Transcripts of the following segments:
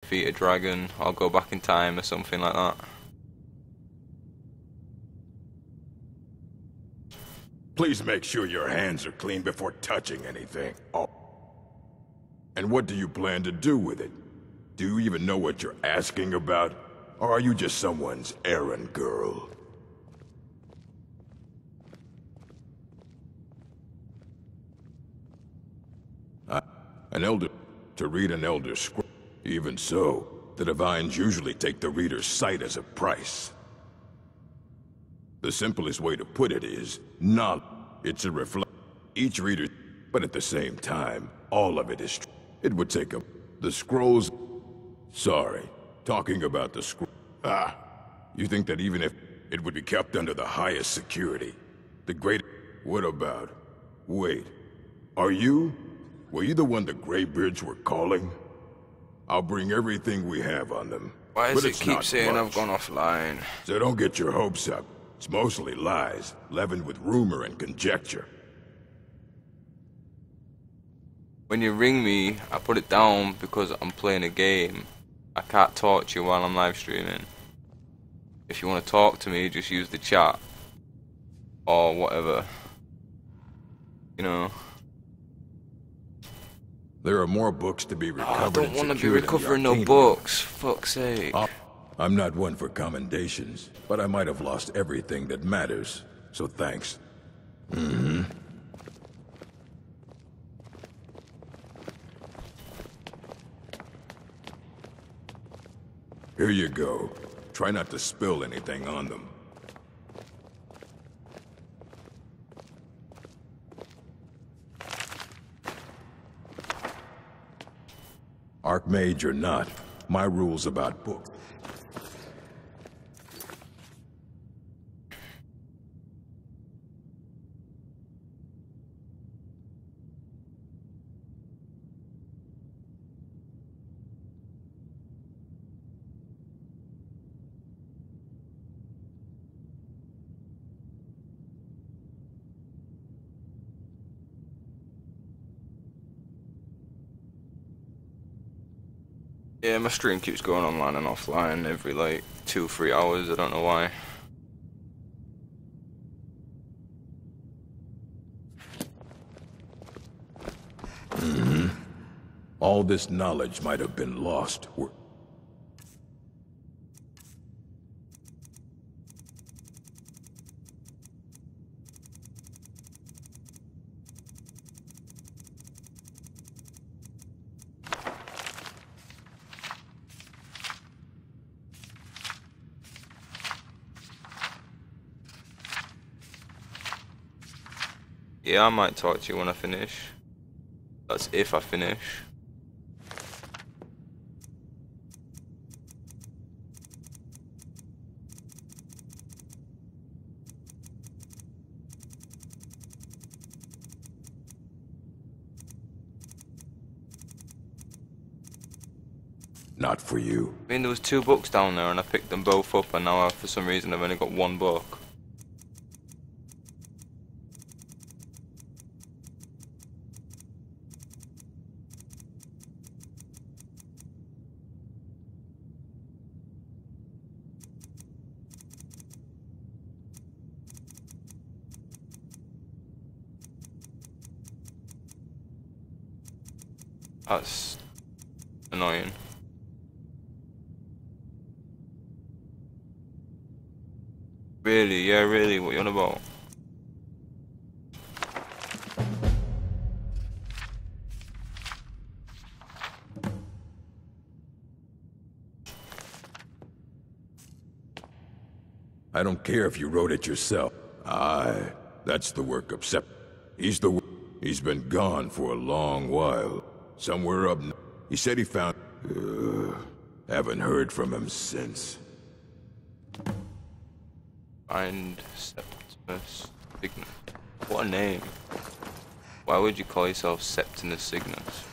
defeat a dragon or go back in time or something like that. Please make sure your hands are clean before touching anything. Oh. And what do you plan to do with it? Do you even know what you're asking about? Or are you just someone's errand girl? An elder... to read an elder scroll. Even so, the divines usually take the reader's sight as a price. The simplest way to put it is, not. It's a reflection. Each reader, but at the same time, all of it is true. It would take a... the scrolls... Sorry, talking about the scroll... you think that even if it would be kept under the highest security, the great... What about... Wait, are you... Were you the one the Greybeards were calling? I'll bring everything we have on them. Why does it keep saying much. I've gone offline? So don't get your hopes up. It's mostly lies, leavened with rumor and conjecture. When you ring me, I put it down because I'm playing a game. I can't talk to you while I'm live streaming. If you want to talk to me, just use the chat. Or whatever. You know. There are more books to be recovered. I don't want to be recovering no books. Fuck's sake. I'm not one for commendations, but I might have lost everything that matters. So thanks. Here you go. Try not to spill anything on them. Archmage or not, my rules about books. Yeah, my stream keeps going online and offline every like 2-3 hours, I don't know why. All this knowledge might have been lost. Yeah, I might talk to you when I finish. That's if I finish. Not for you. I mean, there was 2 books down there and I picked them both up and now for some reason I've only got 1 book. That's annoying. Really? Yeah, really? What you on about? I don't care if you wrote it yourself. That's the work of He's been gone for a long while. Somewhere up... He said he found... haven't heard from him since. Find Septimus Cygnus. What a name. Why would you call yourself Septimus Cygnus?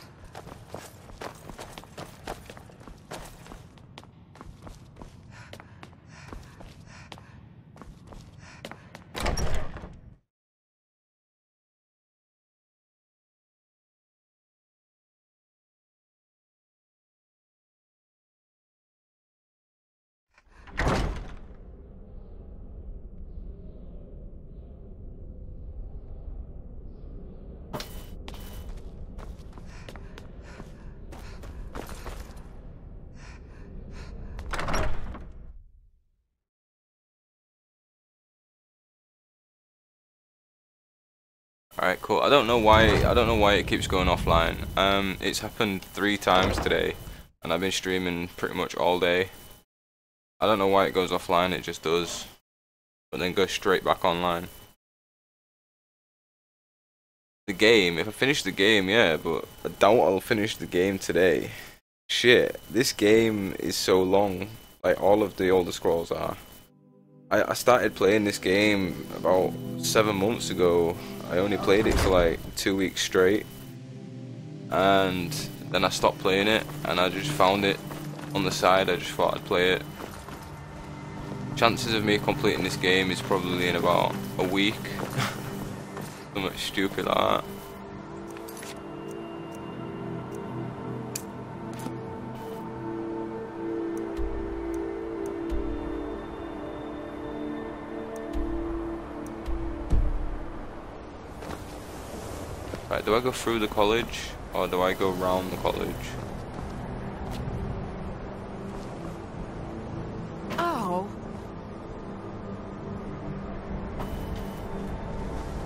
Alright, cool. I don't know why it keeps going offline. It's happened 3 times today, and I've been streaming pretty much all day. I don't know why it goes offline, it just does. But then goes straight back online. The game, if I finish the game, yeah, but I doubt I'll finish the game today. Shit, this game is so long. Like all of the Elder Scrolls are. I started playing this game about 7 months ago. I only played it for like 2 weeks straight, and then I stopped playing it, and I just found it on the side. I just thought I'd play it. Chances of me completing this game is probably in about a week. Something stupid like that. Right, do I go through the college, or do I go round the college? Oh.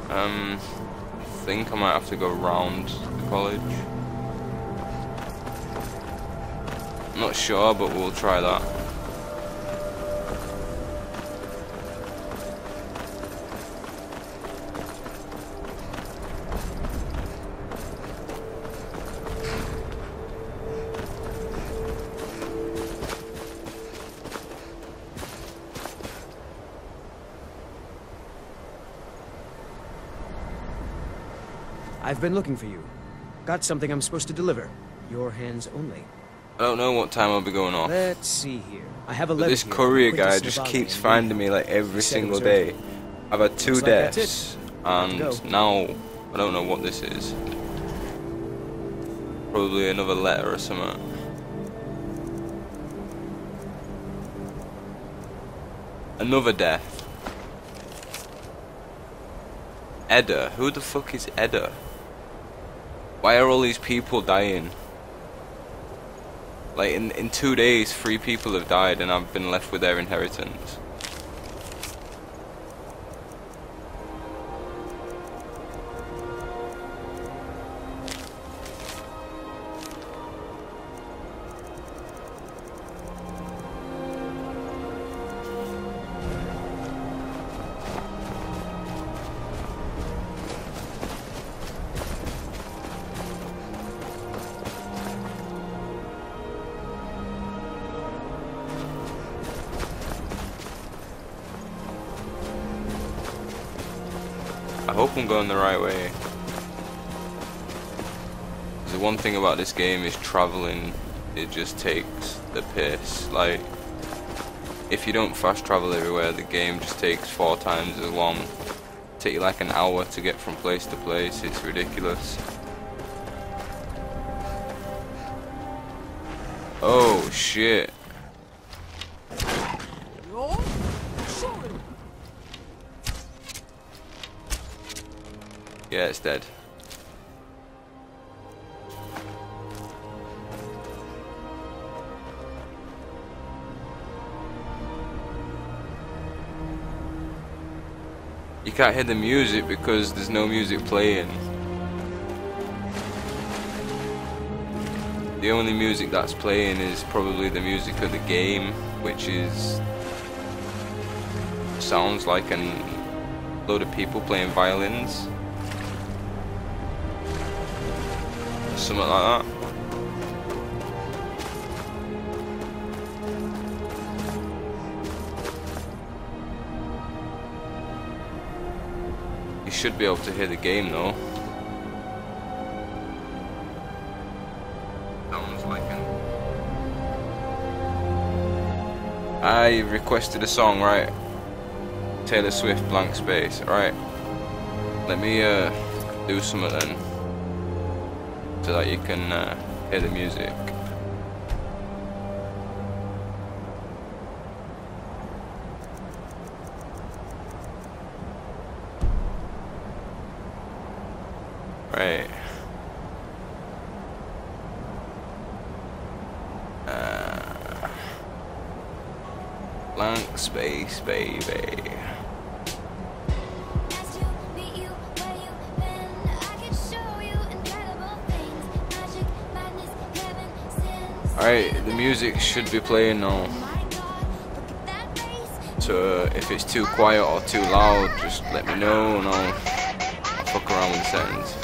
I think I might have to go round the college. I'm not sure, but we'll try that. I've been looking for you. Got something I'm supposed to deliver. Your hands only. I don't know what time I'll be going off. Let's see here. I have a But letter this here courier from guy Quintus just Navali keeps in finding Rio. me like every He said it single was day. urgent. I've had 2 Looks like that's deaths, it. and Go. now I don't know what this is. Probably another letter or something. Another death. Edda. Who the fuck is Edda? Why are all these people dying? Like in 2 days, 3 people have died, and I've been left with their inheritance. I hope I'm going the right way. The one thing about this game is traveling. It just takes the piss. Like, if you don't fast travel everywhere, the game just takes 4 times as long. Take you like an hour to get from place to place. It's ridiculous. Oh shit. Yeah, it's dead. You can't hear the music because there's no music playing. The only music that's playing is probably the music of the game, which is sounds like a load of people playing violins. Something like that. You should be able to hear the game though. Sounds like an... I requested a song, right? Taylor Swift, Blank Space. Alright. Let me do something then, so that you can hear the music. Right. Blank space, baby. Alright, the music should be playing now. So if it's too quiet or too loud, just let me know and I'll fuck around with the settings.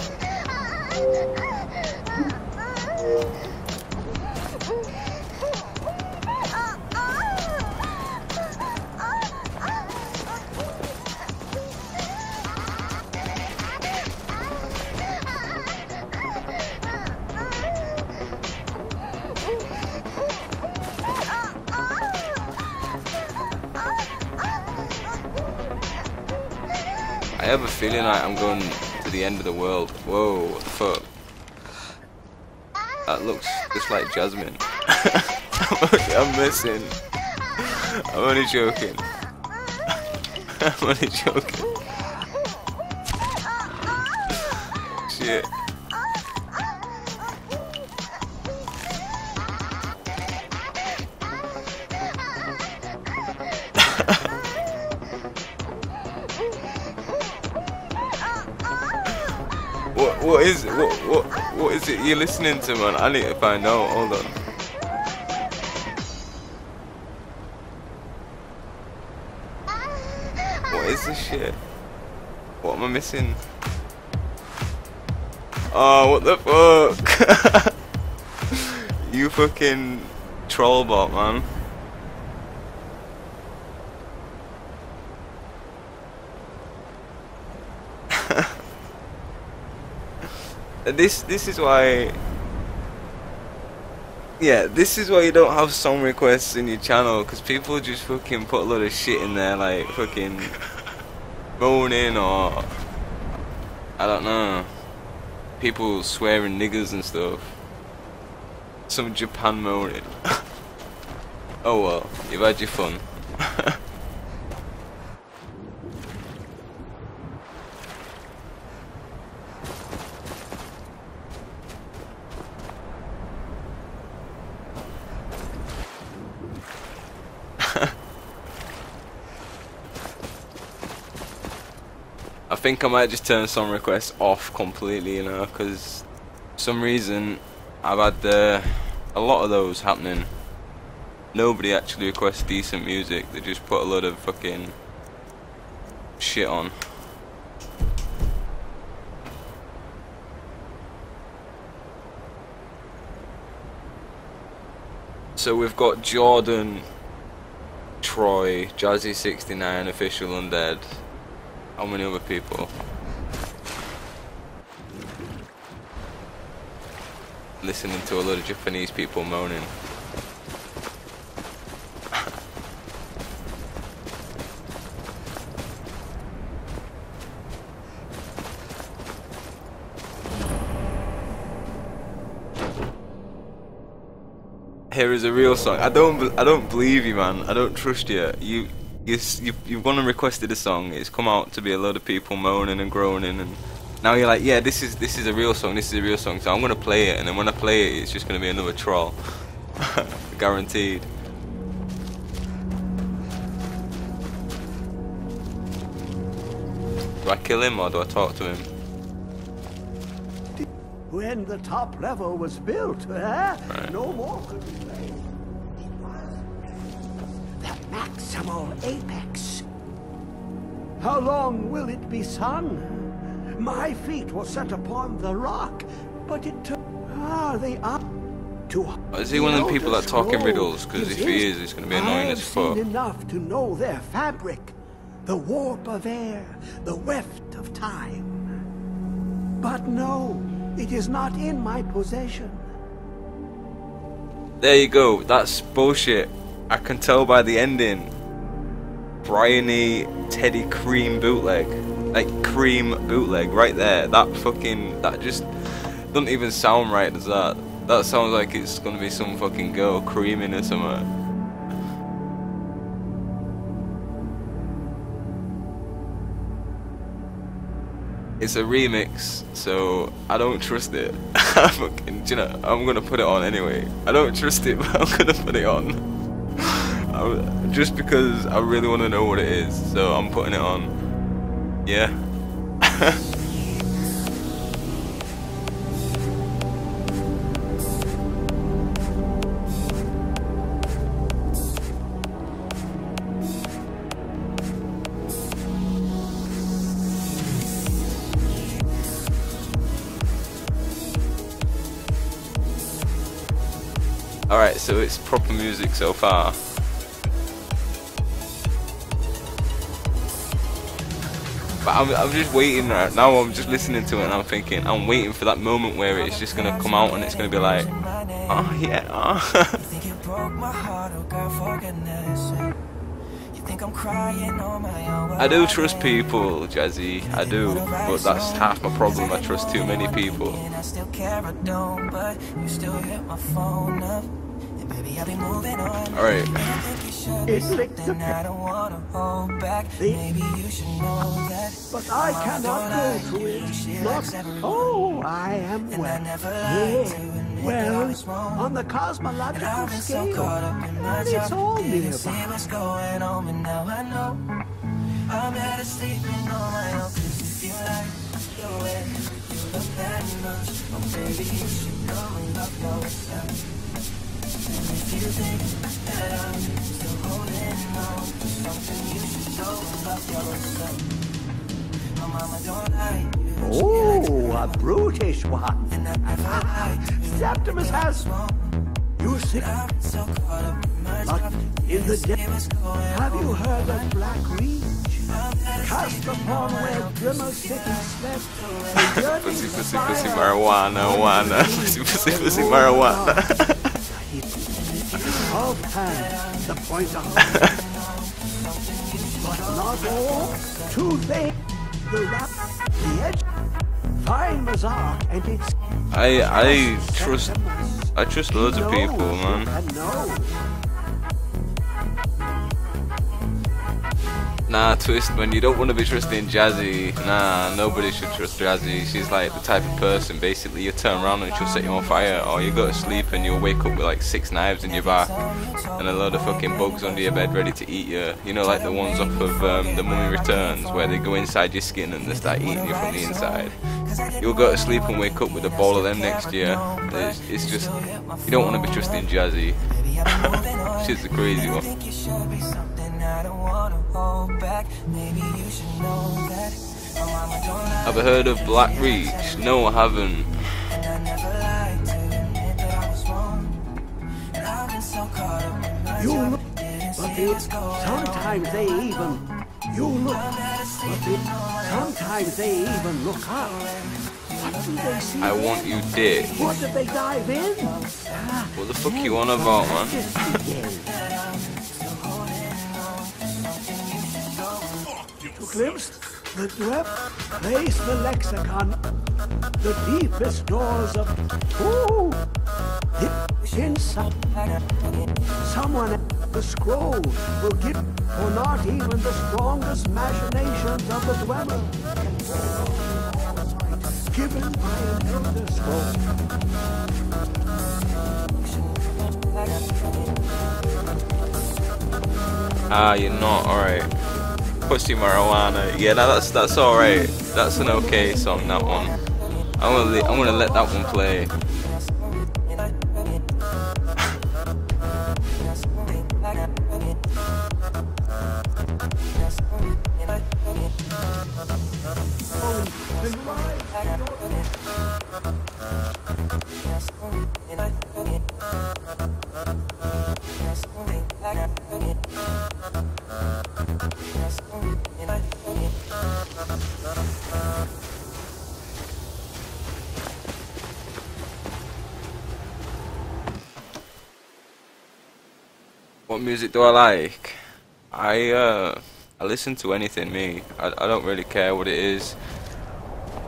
I have a feeling like I'm going to the end of the world. Whoa, what the fuck? That looks just like Jasmine. I'm missing. I'm only joking. I'm only joking. Shit. What is it you're listening to, man? I need to find out. Hold on. What is this shit? What am I missing? Oh, what the fuck? You fucking troll bot, man. This is why, yeah, this is why you don't have song requests in your channel, because people just fucking put a lot of shit in there, like fucking moaning or I don't know, people swearing niggers and stuff. Some Japan moaning. Oh well, you've had your fun. I think I might just turn song requests off completely, you know, because for some reason I've had a lot of those happening. Nobody actually requests decent music, they just put a lot of fucking shit on. So we've got Jordan, Troy, Jazzy69, Official Undead. How many other people? Listening to a lot of Japanese people moaning. Here is a real song. I don't believe you, man. I don't trust you. You've gone and requested a song. It's come out to be a lot of people moaning and groaning, and now you're like, yeah, this is a real song. This is a real song. So I'm gonna play it, and then when I play it, it's just gonna be another troll, guaranteed. Do I kill him or do I talk to him? When the top level was built, Right. no more could be played. The maximal apex. How long will it be sung? My feet were set upon the rock, but it took the up to. Is he one of the people that talk in riddles? Because if he is, it's going to be annoying as fuck. I've seen enough to know their fabric, the warp of air, the weft of time. But no, it is not in my possession. There you go. That's bullshit. I can tell by the ending. Bryony Teddy Cream bootleg. Like cream bootleg right there. That just doesn't even sound right, does that? That sounds like it's gonna be some fucking girl creaming or something. It's a remix, so I don't trust it. Fucking, you know, I'm gonna put it on anyway. I don't trust it, but I'm gonna put it on. Just because I really want to know what it is, so I'm putting it on. Yeah. Alright, so it's proper music so far. But I'm just waiting right now. I'm just listening to it and I'm thinking, I'm waiting for that moment where it's just gonna come out and it's gonna be like, oh yeah, oh. I do trust people, Jazzy, I do, but that's half my problem. I trust too many people. Alright. But I cannot go to it. Look, oh, I am well. Yeah, well, on the cosmological scale, and it's all nearby. I'm better sleeping on my own, 'cause if you like the way you look that much, oh baby, you should know and love yourself. And if you think that I'm still holding on to something, you should know and love yourself. My mama don't like you. Oh, a brutish one. Septimus has you see. But in the day, have you heard of Black Reach? Cast upon where Grimmer City slept. Pussy, pussy, pussy, marijuana, wana. Pussy, pussy, pussy, marijuana. Of hand, the point of but not all. Two things. The rap, the edge. Fine bazaar, and it's. I trust loads of people, man. Nah, Twist, man, you don't want to be trusting Jazzy. Nah, nobody should trust Jazzy. She's like the type of person, basically, you turn around and she'll set you on fire, or you go to sleep and you'll wake up with like 6 knives in your back and a load of fucking bugs under your bed ready to eat you. You know, like the ones off of The Mummy Returns, where they go inside your skin and they start eating you from the inside. You'll go to sleep and wake up with a bowl of them next to you. It's just, you don't want to be trusting Jazzy. She's the crazy one. Have I heard of Black Reach? No, I haven't. You look, but sometimes they even. You look, but sometimes they even look up. What do they see? I want you dead. What did they dive in? What the fuck you on about, man? To glimpse the depth, place the lexicon, the deepest doors of inside. Someone at the scroll will give, or not even the strongest machinations of the dweller. Given by an elder scroll. Ah, you're not, alright. Pussy marijuana. Yeah, that's alright. That's an okay song, that one. I'm gonna let that one play. What music do I like? I listen to anything, me. I don't really care what it is.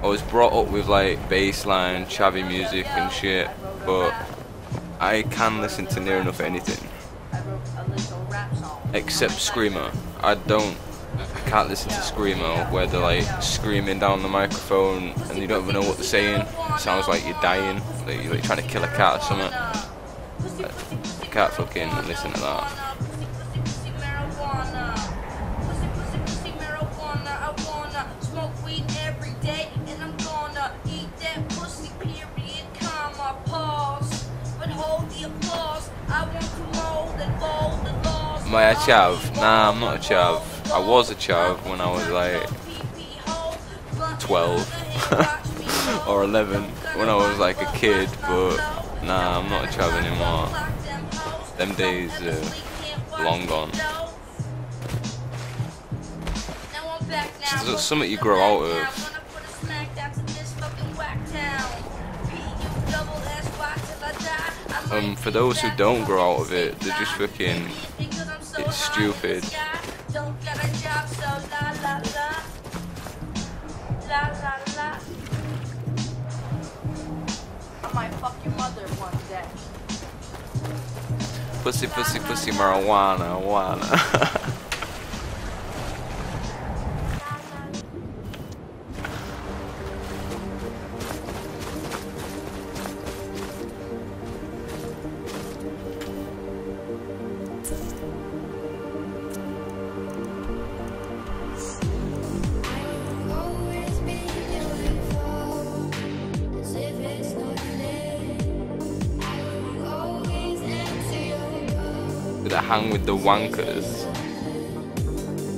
I was brought up with like bassline, chavvy music and shit, but I can listen to near enough anything. Except Screamer. I can't listen to Screamo where they're like screaming down the microphone and you don't even know what they're saying. It sounds like you're dying, like you're like trying to kill a cat or something. I can't fucking listen to that. Am I a chav? Nah, I'm not a chav. I was a chav when I was like 12 or 11 when I was like a kid, but nah, I'm not a chav anymore. Them days long gone. So it's something you grow out of. For those who don't grow out of it, they're just fucking, it's stupid. I might fuck your mother one day. Pussy, pussy, pussy, marijuana, marijuana. Did I hang with the wankers?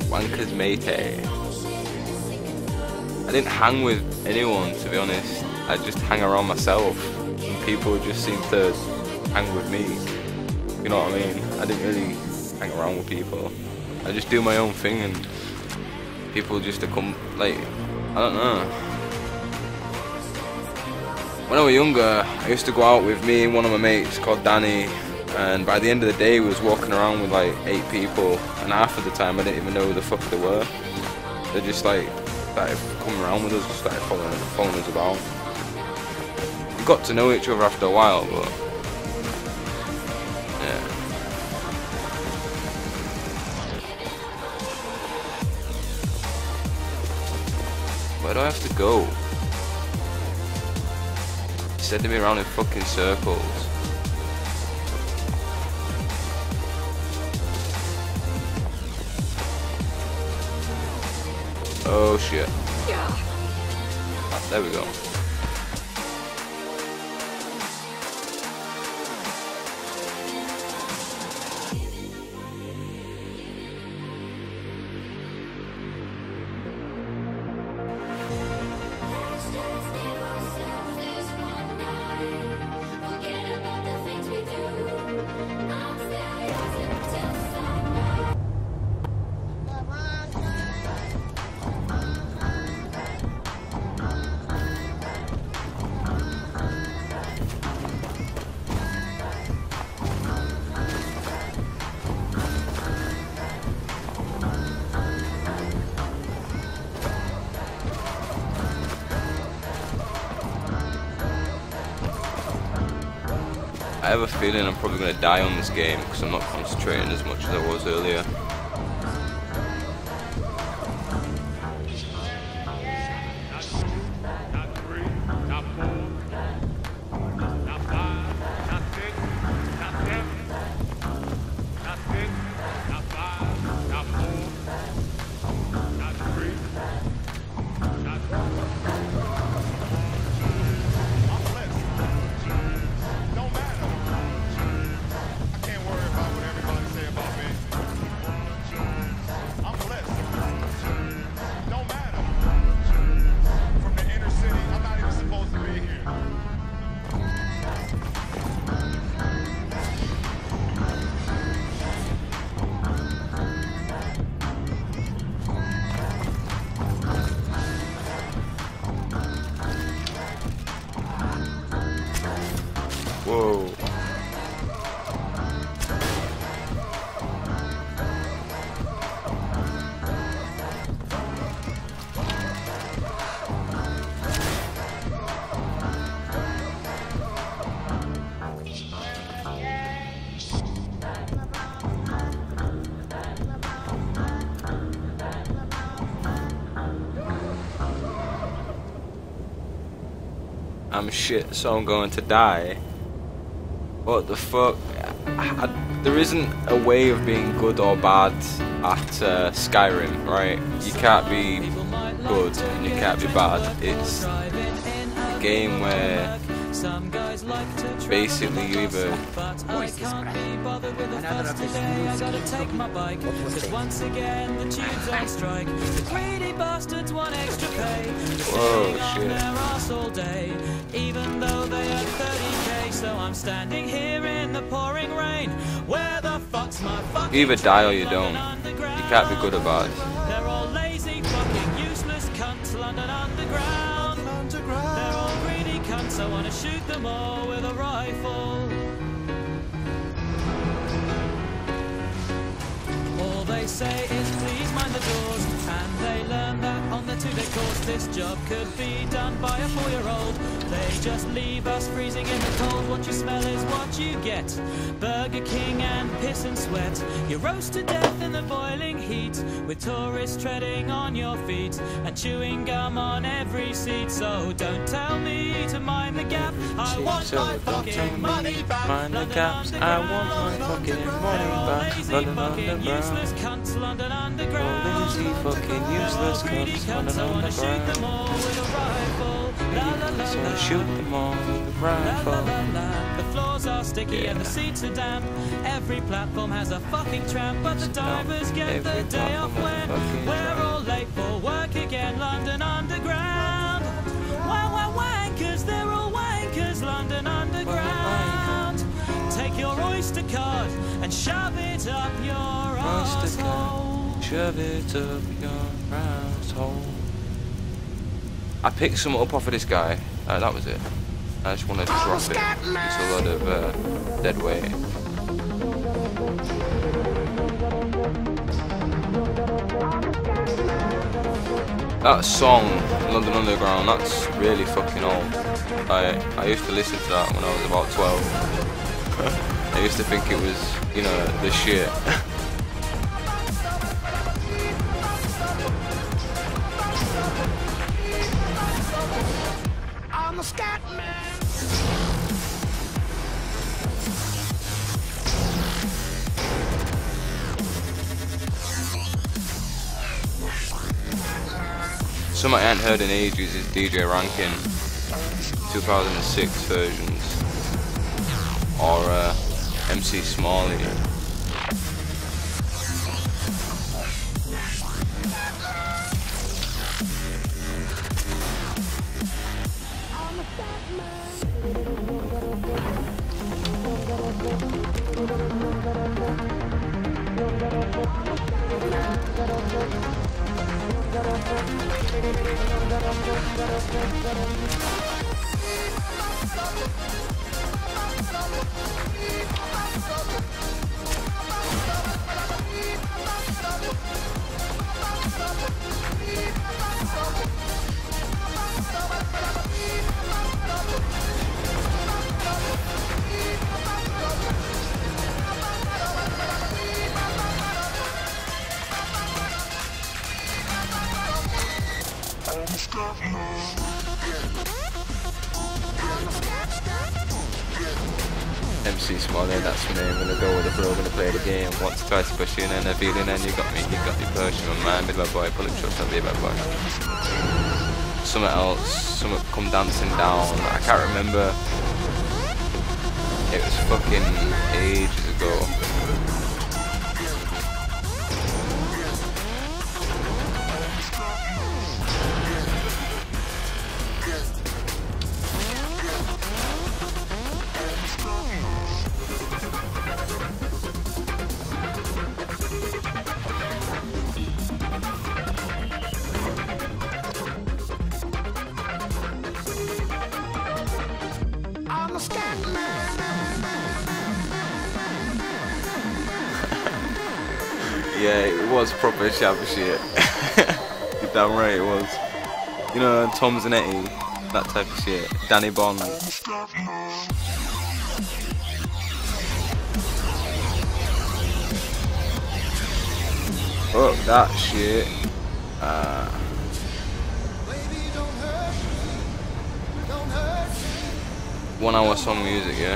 Wankers mate. I didn't hang with anyone, to be honest. I just hang around myself, and people just seem to hang with me. You know what I mean? I didn't really hang around with people. I just do my own thing, and people just come, like, I don't know. When I was younger, I used to go out with me and one of my mates called Danny, and by the end of the day we was walking around with like 8 people, and half of the time I didn't even know who the fuck they were. They just like started coming around with us, just started following us about. We got to know each other after a while, but yeah. Where do I have to go? He's sending me around in fucking circles. Oh shit. Ah, there we go. I have a feeling I'm probably going to die on this game because I'm not concentrating as much as I was earlier. Whoa. I'm shit, so I'm going to die. What the fuck? There isn't a way of being good or bad at Skyrim, right? You can't be good and you can't be bad. It's a game where Some guys like to try Basically, you either but I can't be bothered with the fuss today. I gotta take my bike, cause once again the tubes on strike. The greedy bastards want extra pay. Whoa, On shit. their arse all day, even though they have 30k. So I'm standing here in the pouring rain. Where the fuck's my fucking you either die or you train? don't. London You can't be good about it. They're all lazy, fucking useless cunts. London Underground. They're all greedy cunts. I wanna shoot them all with a rifle. All they say is please mind the doors, and they learn that on the two-day course. This job could be done by a 4-year-old. They just leave us freezing in the cold. What you smell is what you get. Burger King and piss and sweat. You roast to death in the boiling heat, with tourists treading on your feet and chewing gum on every seat. So don't tell me to mind the gap. I want my fucking money back. Mind the gaps. I want my fucking money back. London Underground. Useless cunts, London Underground. All lazy fucking useless cunts. London I wanna shoot Underground. them all with a rifle. La la la So I la. shoot them all with the La la rifle. la la. The floors are sticky and the seats are damp. Every platform has a fucking tramp, but the divers get the Every day off platform has a when fucking we're tramp. all late for work again. London Underground. Wankers, they're all wankers. London Underground. Take your Oyster card and shove it up your arsehole. Shove it up your asshole. I picked some up off of this guy. That was it. I just want to drop it. It's a lot of dead weight. That song, London Underground, that's really fucking old. I used to listen to that when I was about 12. I used to think it was, you know, the shit. I'm a scat man. Something I hadn't heard in ages is DJ Rankin 2006 versions, or MC Smalley. MC Smalley, that's my name. Gonna go with the bro, gonna play the game. Once, twice, pushing and a feeling, and you got me pushing my mind, with my boy, pull up shots, I'll be my boy. Something else, something come dancing down. I can't remember. It was fucking ages ago. I'm a scat man. Yeah, it was proper shabby shit. You're damn right it was. You know, Tom Zanetti, that type of shit. Danny Bond. Fuck that shit. 1 hour song music, yeah.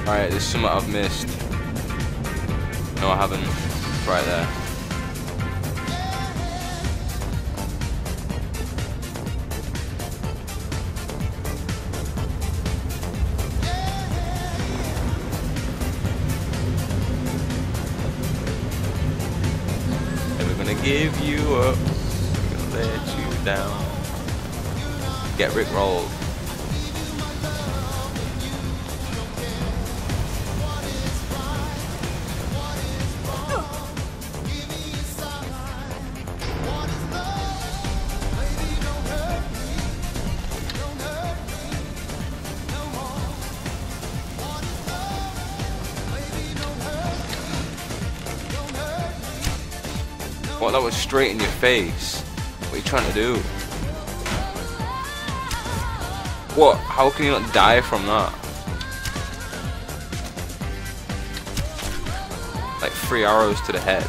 Alright, there's something I've missed. No, I haven't. It's right there. Never gonna give you up. Gonna let you down. Get rickrolled. What, that was straight in your face. What are you trying to do? What? How can you not die from that? Like 3 arrows to the head.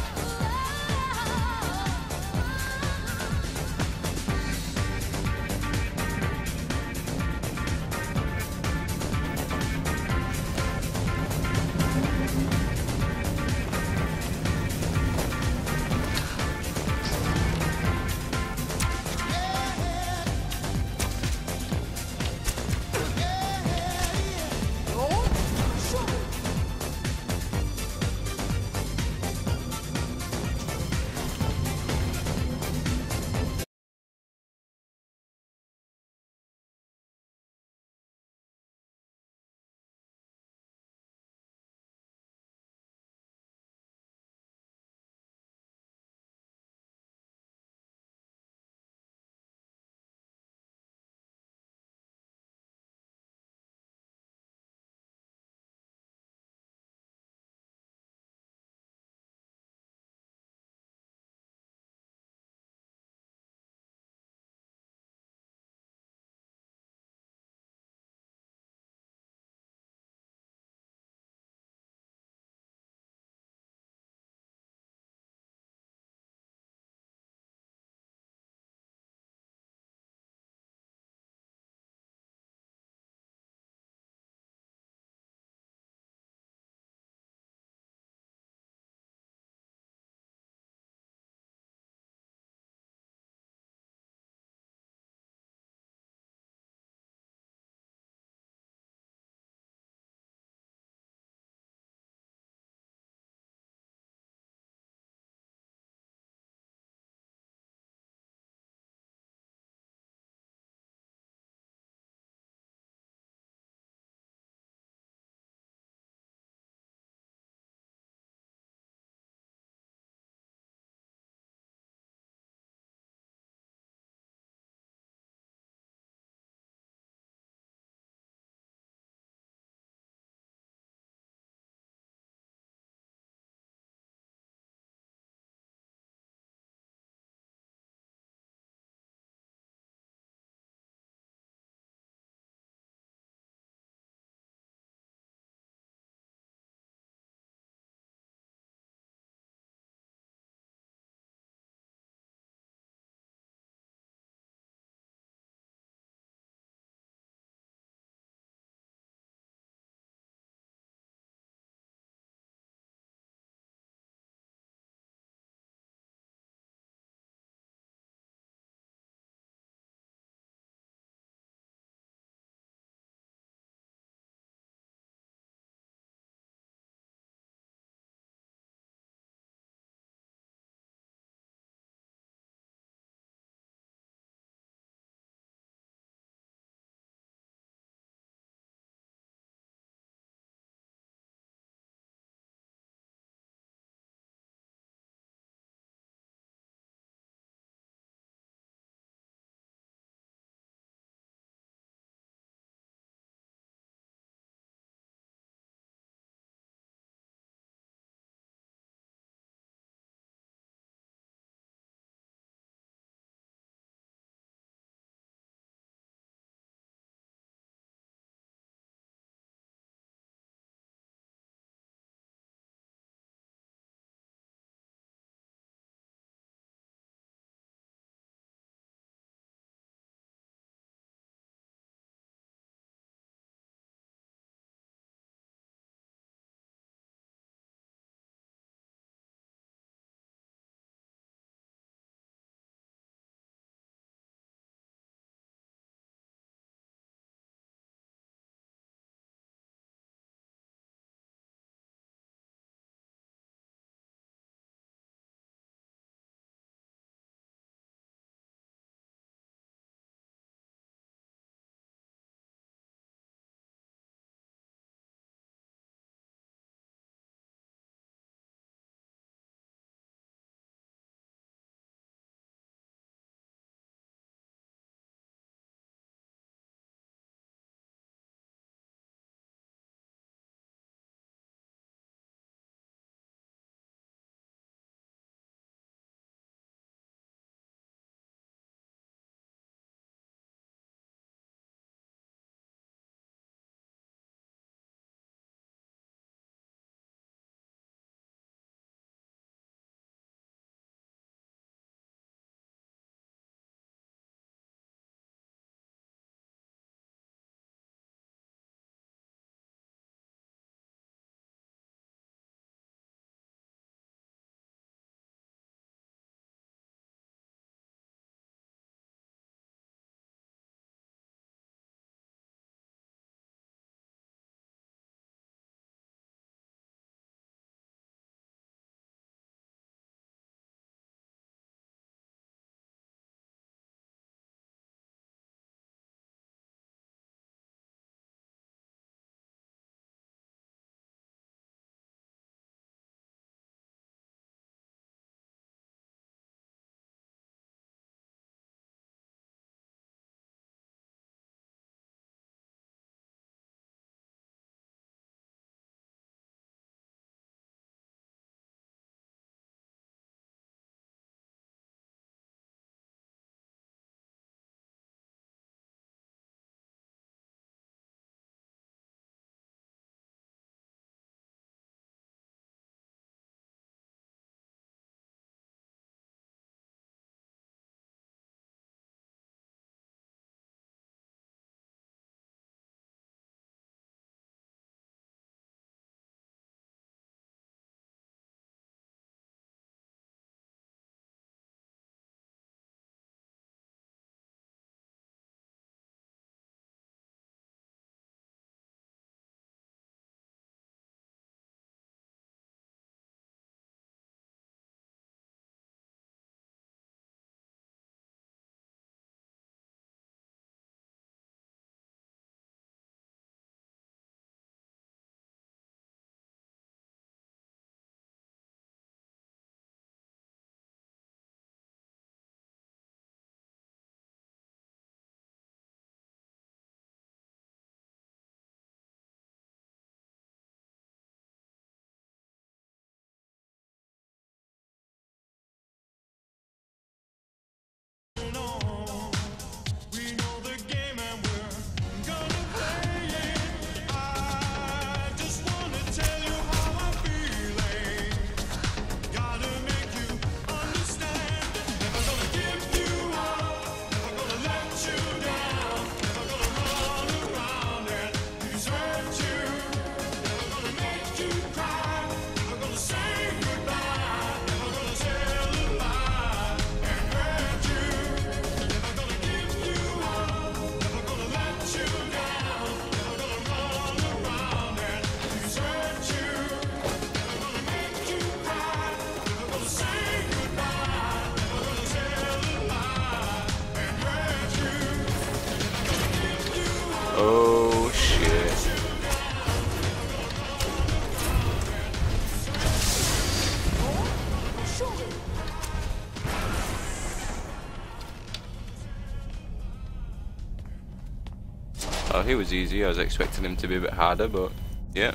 Oh, he was easy. I was expecting him to be a bit harder, but yeah.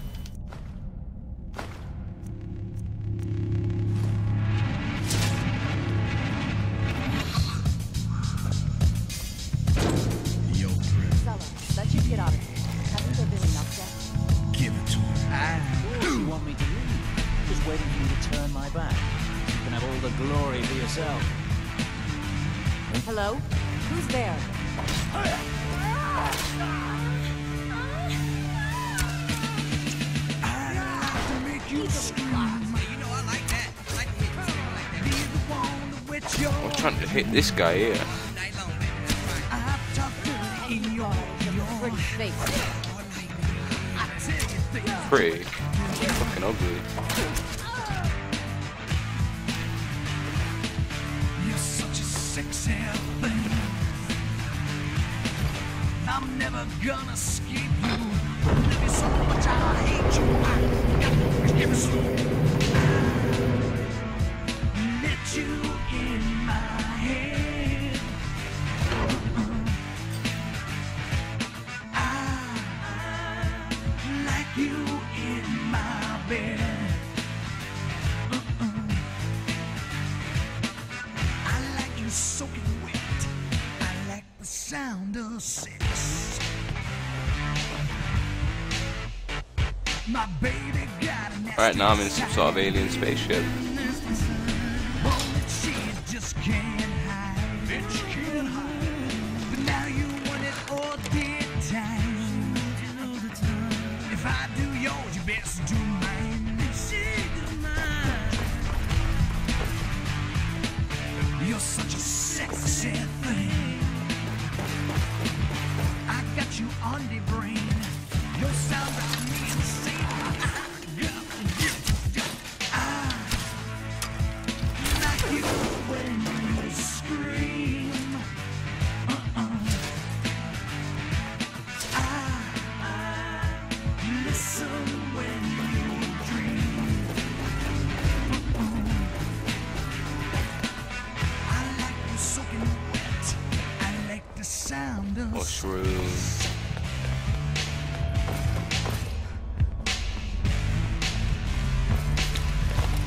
Fella, let you get out of here. Haven't there been enough yet? Give it to him. You want me to leave? Just waiting for you to turn my back. You can have all the glory for yourself. Hello? Who's there? I'm trying to hit this guy here. Pretty face. Pretty fucking ugly. You're such a sexy thing. I'm never gonna skip you. Love you so much, I hate you. I got to give it slow. Let you in my head. I like you in my bed. I like you soaking wet. I like the sound of sex. My baby got a Alright, now I'm in some sort of alien spaceship. she just can't hide. Bitch can't hide. But now you want it all the time. If I do yours, you best do mine. She do mine. You're such a sexy thing. I got you on the brain. Your sound drives me insane. I like you when you scream. I listen when you dream. I like you soaking wet. I like the sound of Mushroom.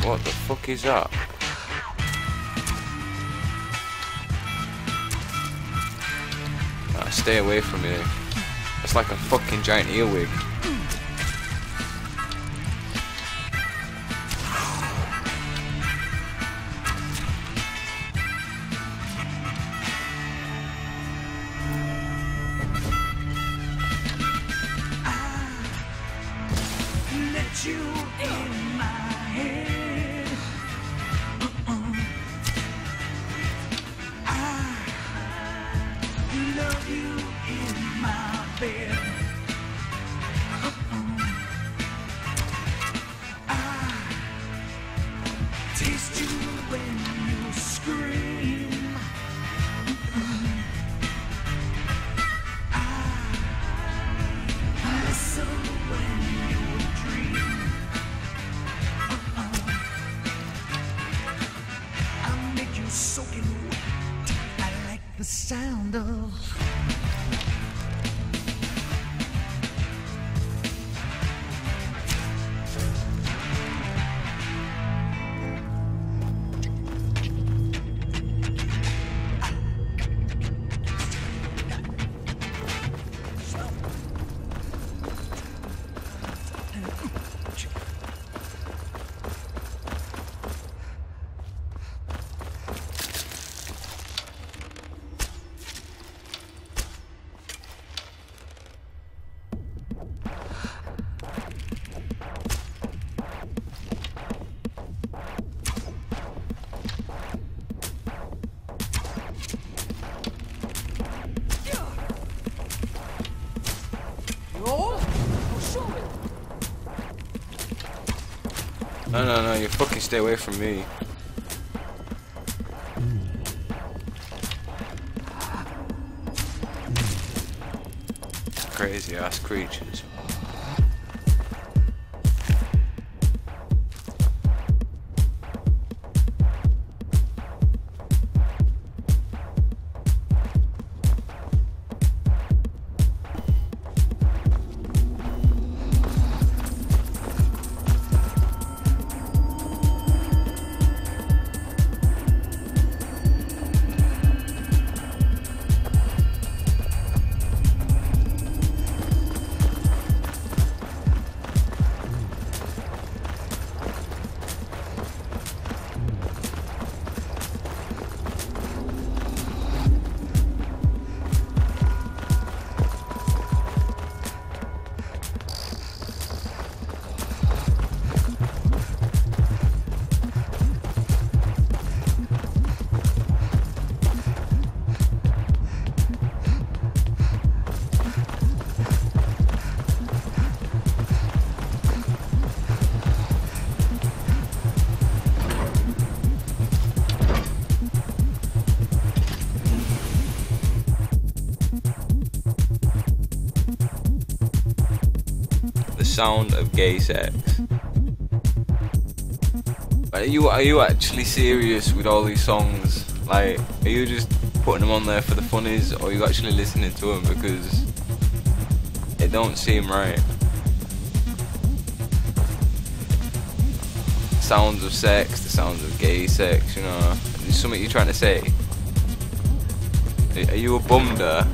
What the fuck is that? Stay away from me. It's like a fucking giant earwig. let you in my head. I love you in my bed. I taste you when you scream. I listen when you dream. I make you soaking wet. I like the sound of. No, you fucking stay away from me. Crazy ass creatures. sound of gay sex. Are you actually serious with all these songs? Like, are you just putting them on there for the funnies, or are you actually listening to them? Because it don't seem right. Sounds of sex, the sounds of gay sex, you know. Is something you're trying to say? Are you a bumder?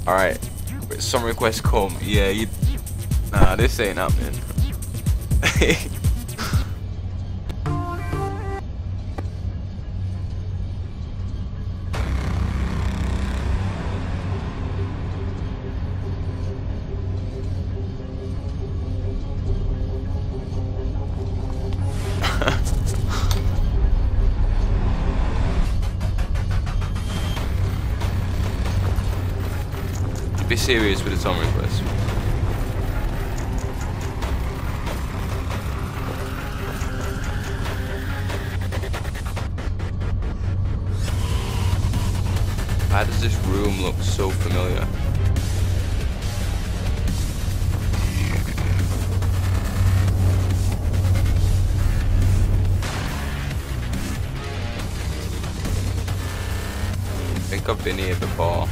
Alright, some requests come. Yeah, you. Nah, this ain't happening. Be serious with the song request. Why does this room look so familiar? I think I've been here before.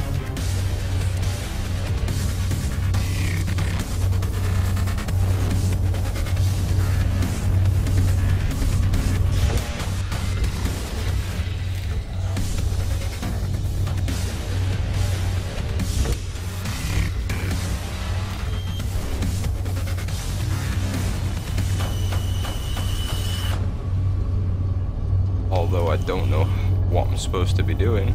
Although I don't know what I'm supposed to be doing.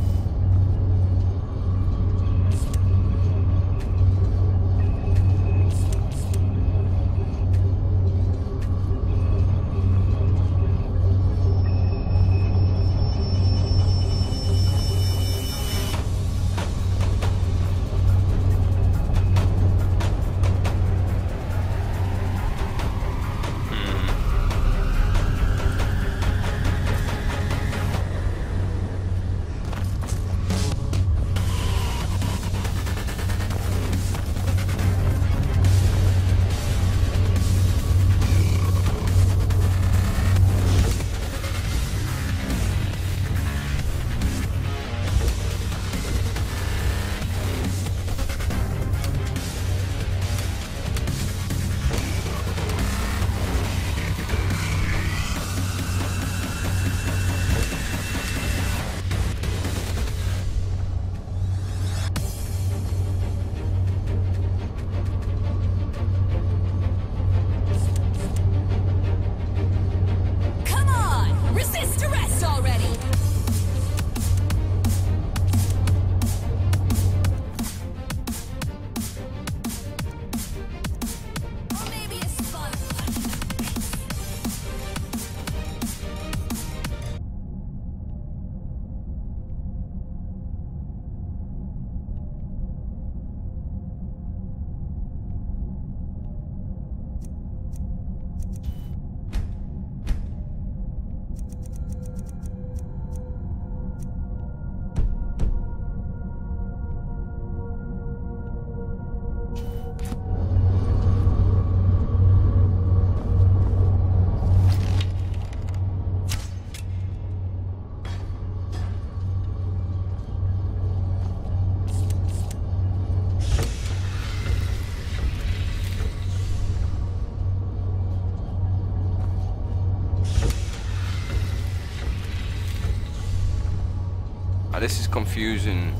This is confusing.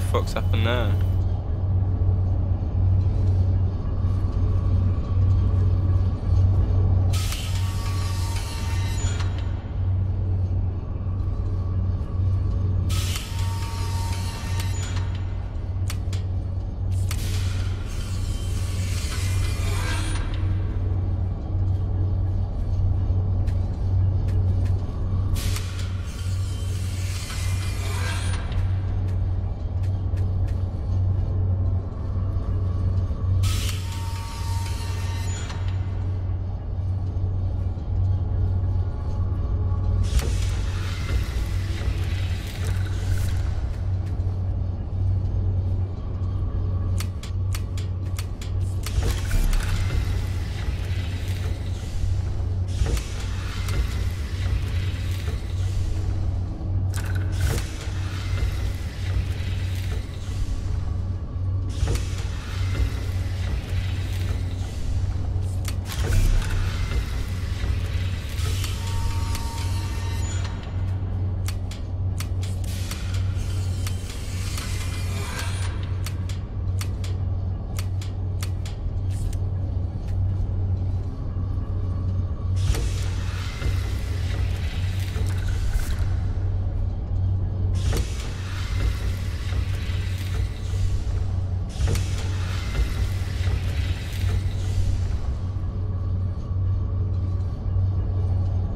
fuck's happened there?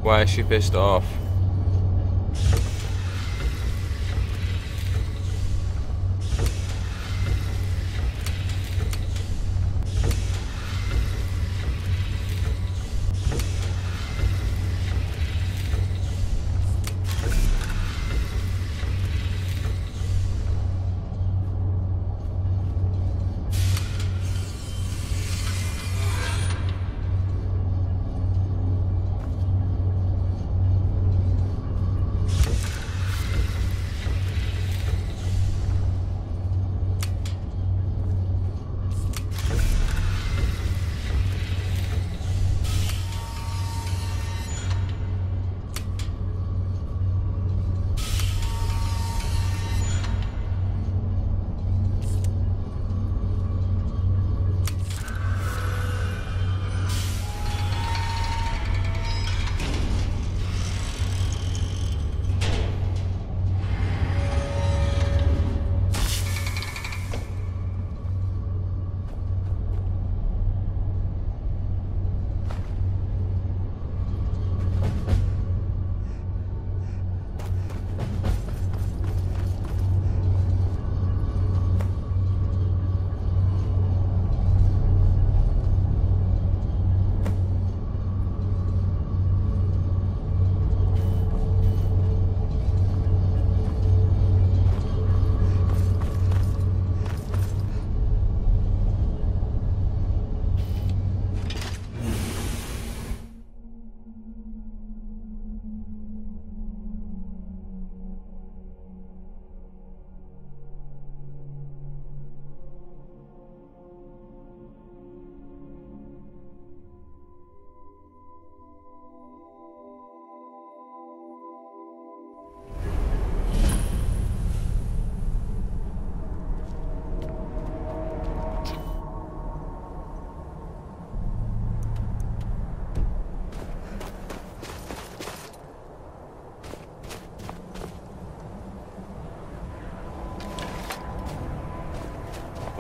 Why is she pissed off?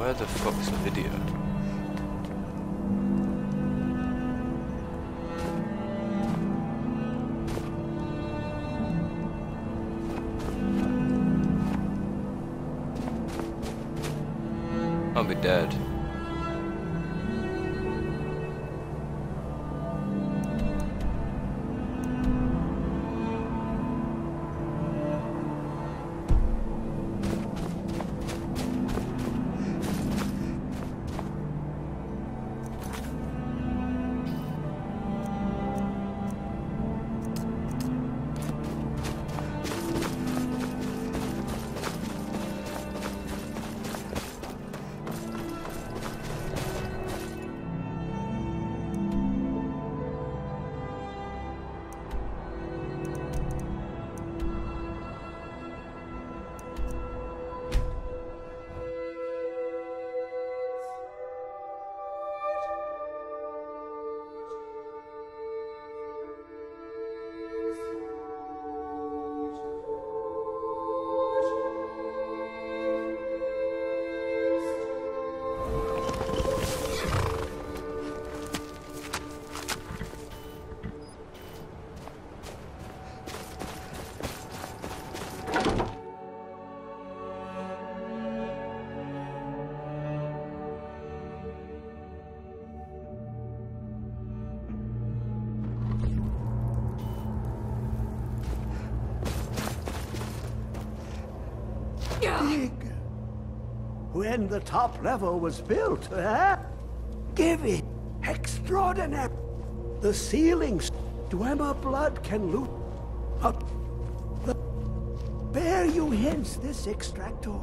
Where the fuck's the video? I'll be dead. big. When the top level was built, give it extraordinary. The ceilings, Dwemer blood can loot up. Bear you hence this extractor.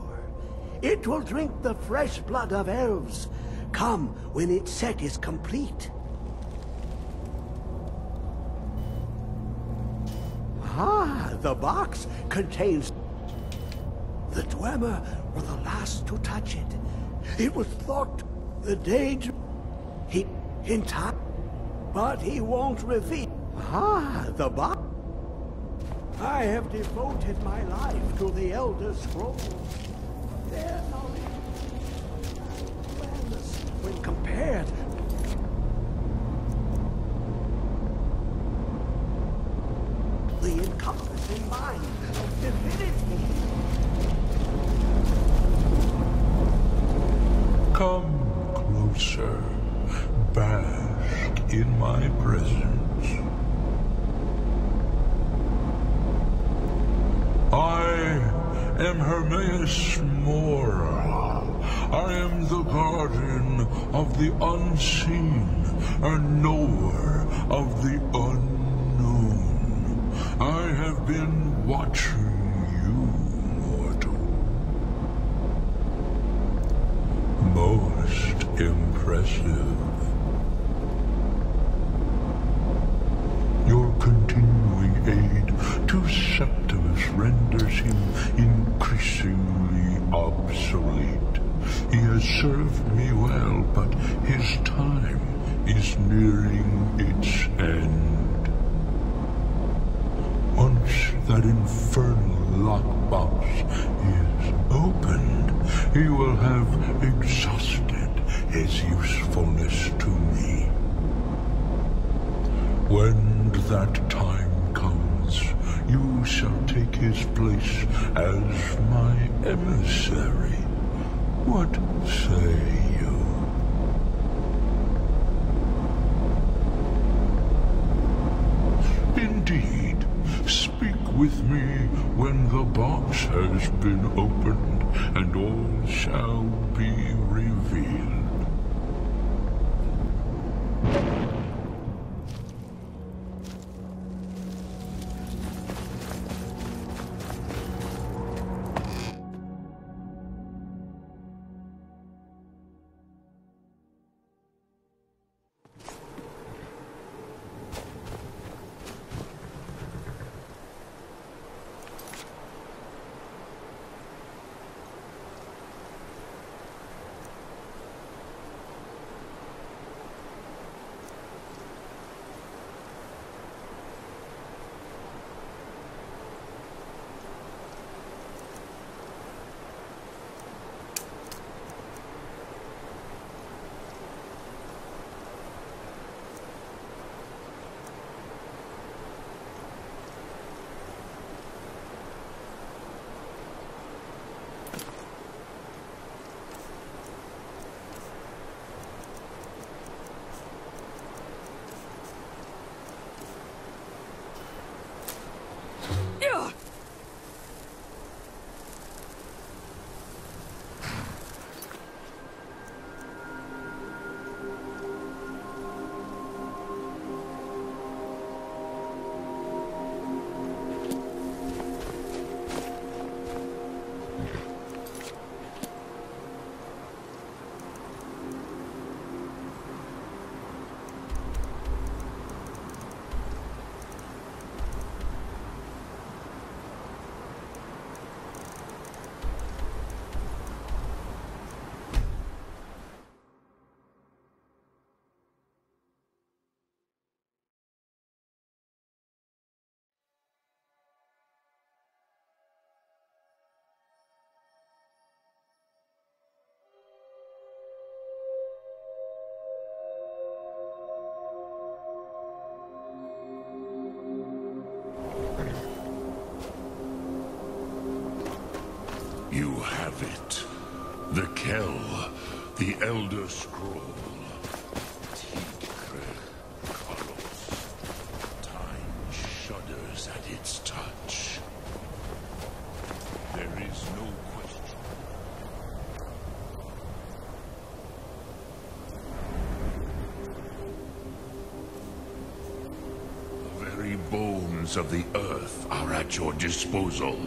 It will drink the fresh blood of elves. Come when its set is complete. Ah, the box contains... The Dwemer were the last to touch it. It was thought the danger... He... in time... But he won't reveal... Ah, the box... I have devoted my life to the Elder Scrolls. Their knowledge... awareness, when compared... the encompassing mind of divinity. Come closer, bask in my presence. I am Hermaeus Mora. I am the guardian of the unseen, a knower of the unknown. I have been watching you, mortal. Most impressive. Your continuing aid to Septimus renders him increasingly obsolete. He has served me well, but his time is nearing its end. Once that infernal lockbox is opened, he will have exhausted his usefulness to me. When that time comes, you shall take his place as my emissary. What say you? Indeed. Speak with me when the box has been opened, and all shall be revealed. You have it. The Kell, the Elder Scroll. Tigre Kalos. Time shudders at its touch. There is no question. of the earth are at your disposal.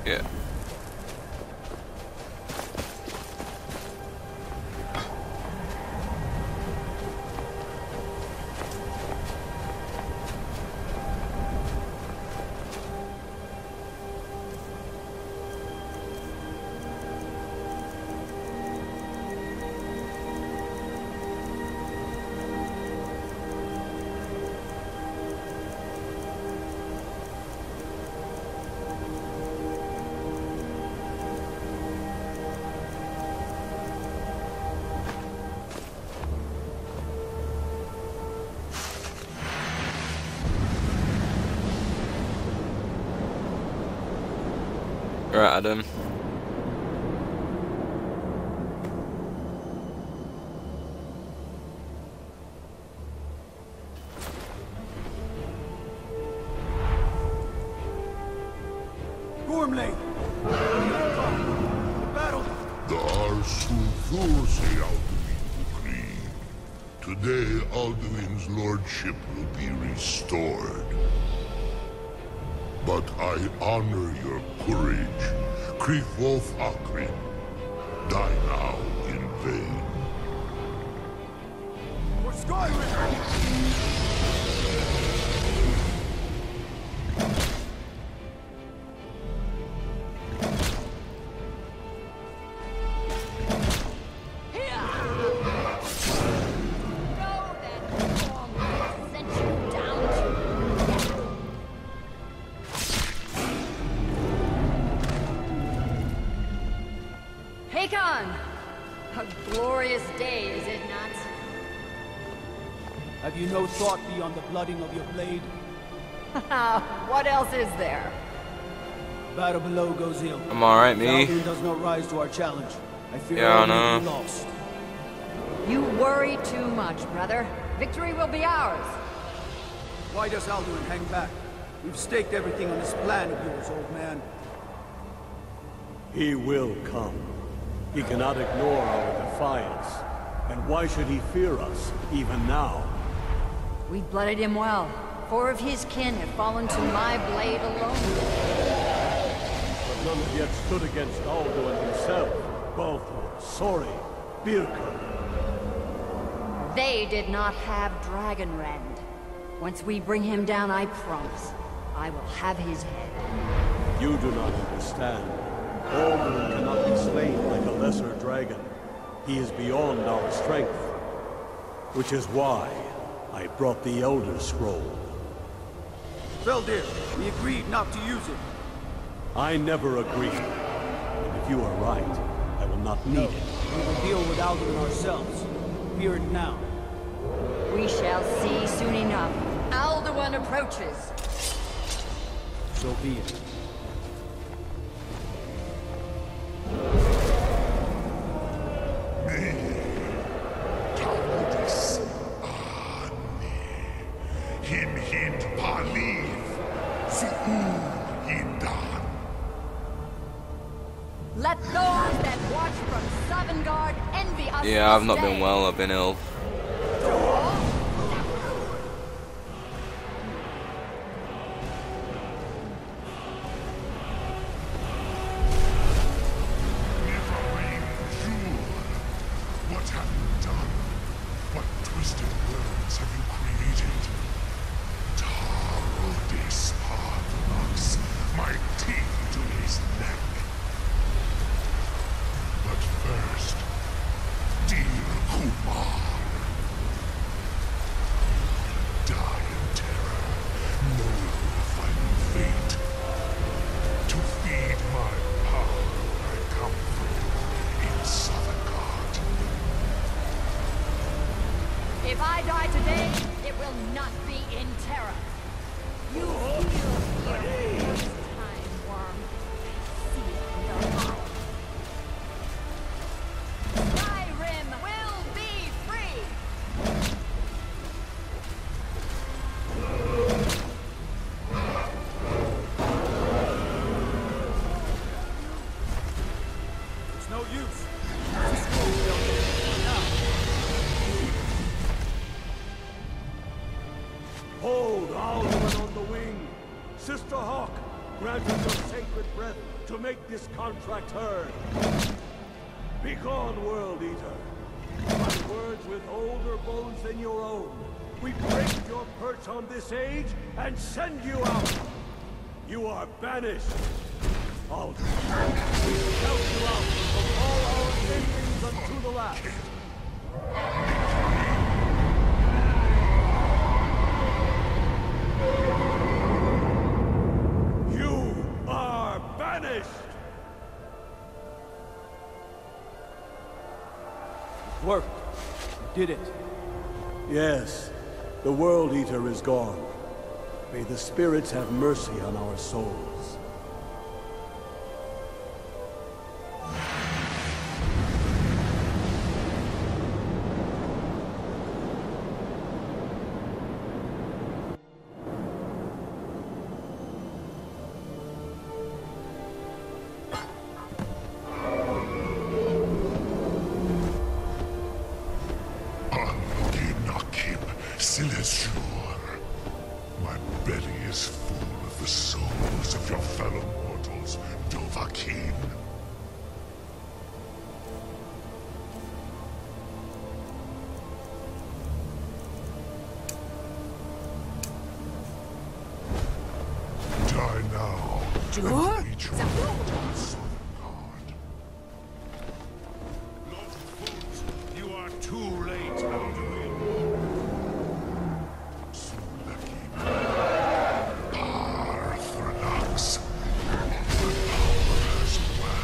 Yeah. Right, Adam. Gormley! Battle! Dar Sulfurse Alduin decree. Today Alduin's lordship will be restored. But I honor your courage. Kriegwolf Akrin. Die now in vain. For Skyrim! A glorious day, is it not? Have you no thought beyond the blooding of your blade? What else is there? Battle below goes ill. I'm alright, me. Alduin does not rise to our challenge. I fear Yeah, I Alduin know. will be lost. You worry too much, brother. Victory will be ours. Why does Alduin hang back? We've staked everything on this plan of yours, old man. He will come. He cannot ignore our defiance. And why should he fear us, even now? We blooded him well. 4 of his kin have fallen to my blade alone. none have yet stood against Alduin himself, Balthor, Sori, Birka. They did not have Dragonrend. Once we bring him down, I promise, I will have his head. You do not understand. Alduin cannot be slain like a lesser dragon. He is beyond our strength. Which is why I brought the Elder Scroll. Veldir, we agreed not to use it. I never agreed. And if you are right, I will not need it. We will deal with Alduin ourselves. Fear it now. We shall see soon enough. Alduin approaches. So be it. Let those that watch from Sovngarde envy us. Yeah, I've not been well, I've been ill. What have you done? What twisted worlds have you created? Tarodis Parthenox, my teeth to his neck. But first, dear Kumar, die in terror, know your final fate. To feed my power, I come for you in Sovngarde. If I die today, it will not be in terror. You feel here first time, worm. See it in your eyes. Skyrim will be free! It's no use. This is what we don't get now. Hold Alduin on the wing! Sister Hawk, grant us your sacred breath to make this contract heard. Begone, World Eater. By words with older bones than your own, we break your perch on this age and send you out. You are banished. Alduin, we scout you out from all our endings unto the last. You are banished! Worked. You did it. Yes, the World Eater is gone. May the spirits have mercy on our souls. My belly is full of the souls of your fellow mortals, Dovahkiin. Die now. Sure. And eat your fate in Sovngarde. Lord Foot, you are too late, Alduin. Parthenox. The power has waxed.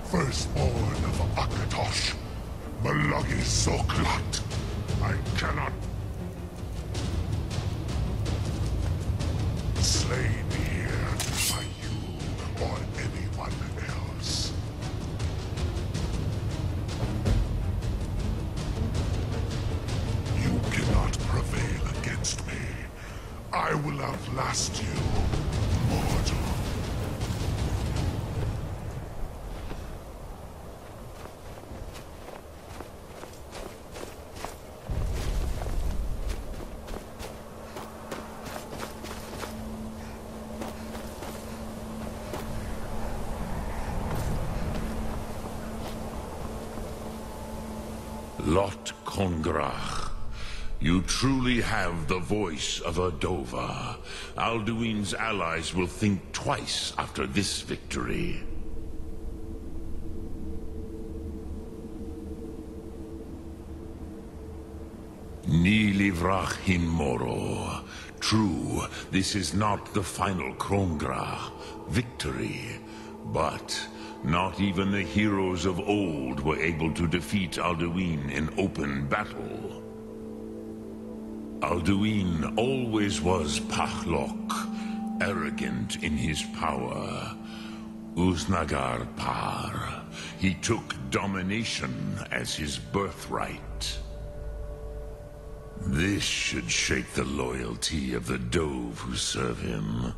firstborn of Akatosh, Malagi Zoklat. I cannot slain here by you or anyone else. You cannot prevail against me. I will outlast you, mortal. Lot Kongrach, you truly have the voice of a Dova. Alduin's allies will think twice after this victory. Ni livrach hin moro. True, this is not the final Kongrach victory, but not even the heroes of old were able to defeat Alduin in open battle. Alduin always was Pachlok, arrogant in his power. Uznagar Par, he took domination as his birthright. This should shake the loyalty of the Dove who serve him.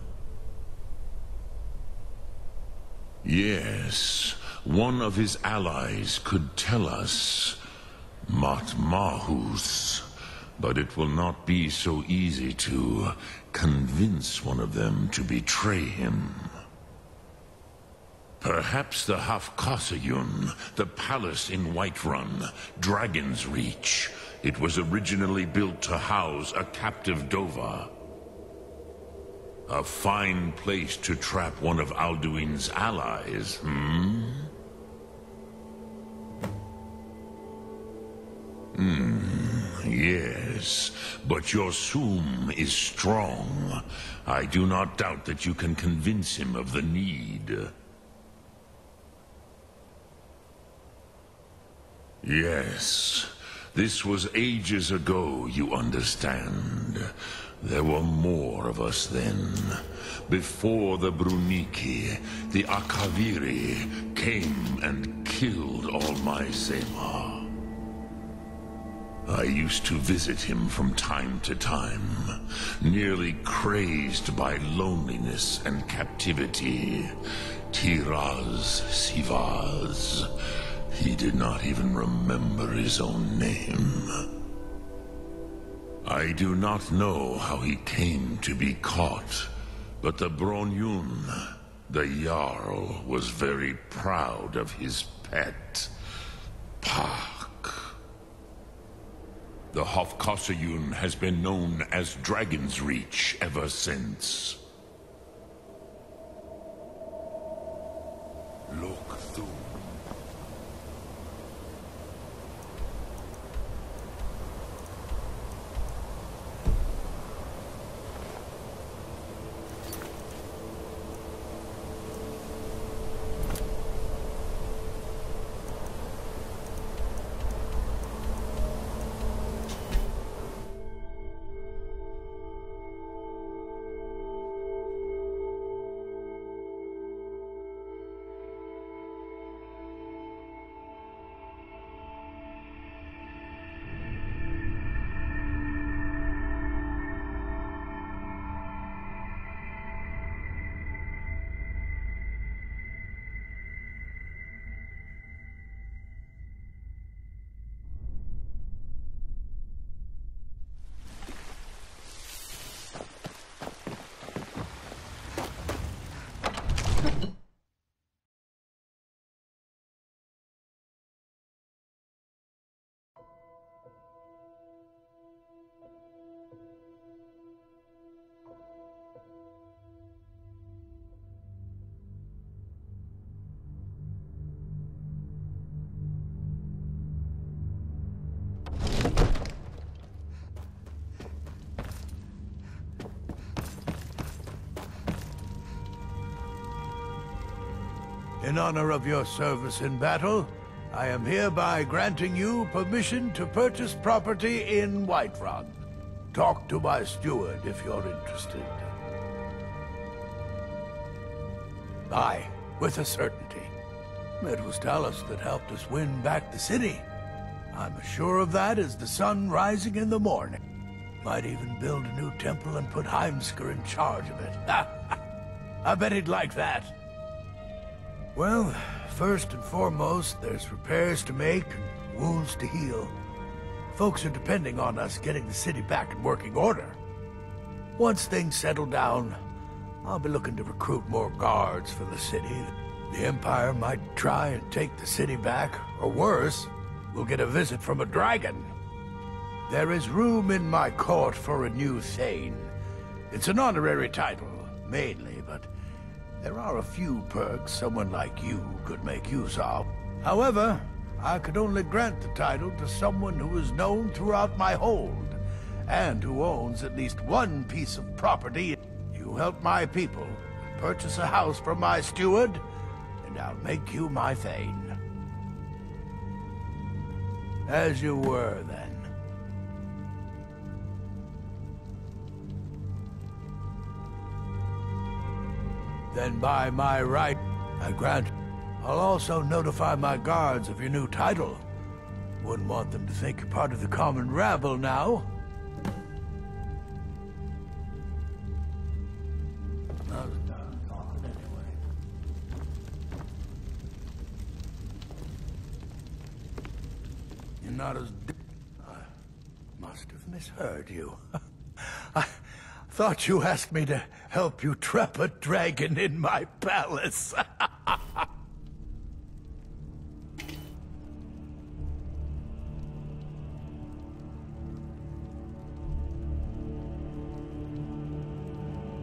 Yes, one of his allies could tell us Matmahus, but it will not be so easy to convince one of them to betray him. Perhaps the Hafkasayun, the palace in Whiterun, Dragon's Reach. It was originally built to house a captive Dova. A fine place to trap one of Alduin's allies, yes, but your Sum is strong. I do not doubt that you can convince him of the need. Yes, this was ages ago, you understand. There were more of us then. Before the Bruniki, the Akaviri came and killed all my Sema. I used to visit him from time to time, nearly crazed by loneliness and captivity. Tiraz Sivaz. He did not even remember his own name. I do not know how he came to be caught, but the Bronyun, the Jarl, was very proud of his pet, Pak. The Hofkasayun has been known as Dragon's Reach ever since. Look through. In honor of your service in battle, I am hereby granting you permission to purchase property in Whiterun. Talk to my steward if you're interested. Aye, with a certainty. It was Talus that helped us win back the city. I'm as sure of that as the sun rising in the morning. Might even build a new temple and put Heimskr in charge of it. I bet he'd like that. Well, first and foremost, there's repairs to make and wounds to heal. Folks are depending on us getting the city back in working order. Once things settle down, I'll be looking to recruit more guards for the city. The Empire might try and take the city back, or worse, we'll get a visit from a dragon. There is room in my court for a new Thane. It's an honorary title, mainly, but there are a few perks someone like you could make use of. However, I could only grant the title to someone who is known throughout my hold, and who owns at least one piece of property. You help my people, purchase a house from my steward, and I'll make you my Thane. As you were, then. Then by my right, I grant. I'll also notify my guards of your new title. Wouldn't want them to think you're part of the common rabble now. You're not as... I must have misheard you. I thought you asked me to help you trap a dragon in my palace.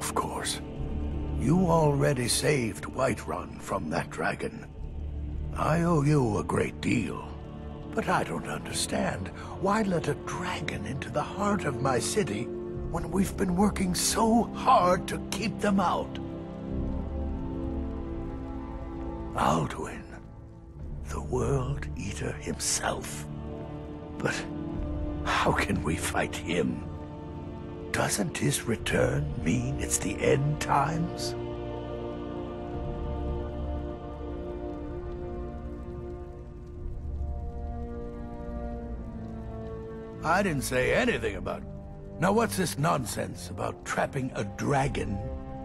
Of course. You already saved Whiterun from that dragon. I owe you a great deal. But I don't understand. Why let a dragon into the heart of my city when we've been working so hard to keep them out? Alduin, the World Eater himself. But how can we fight him? Doesn't his return mean it's the end times? I didn't say anything about... Now what's this nonsense about trapping a dragon?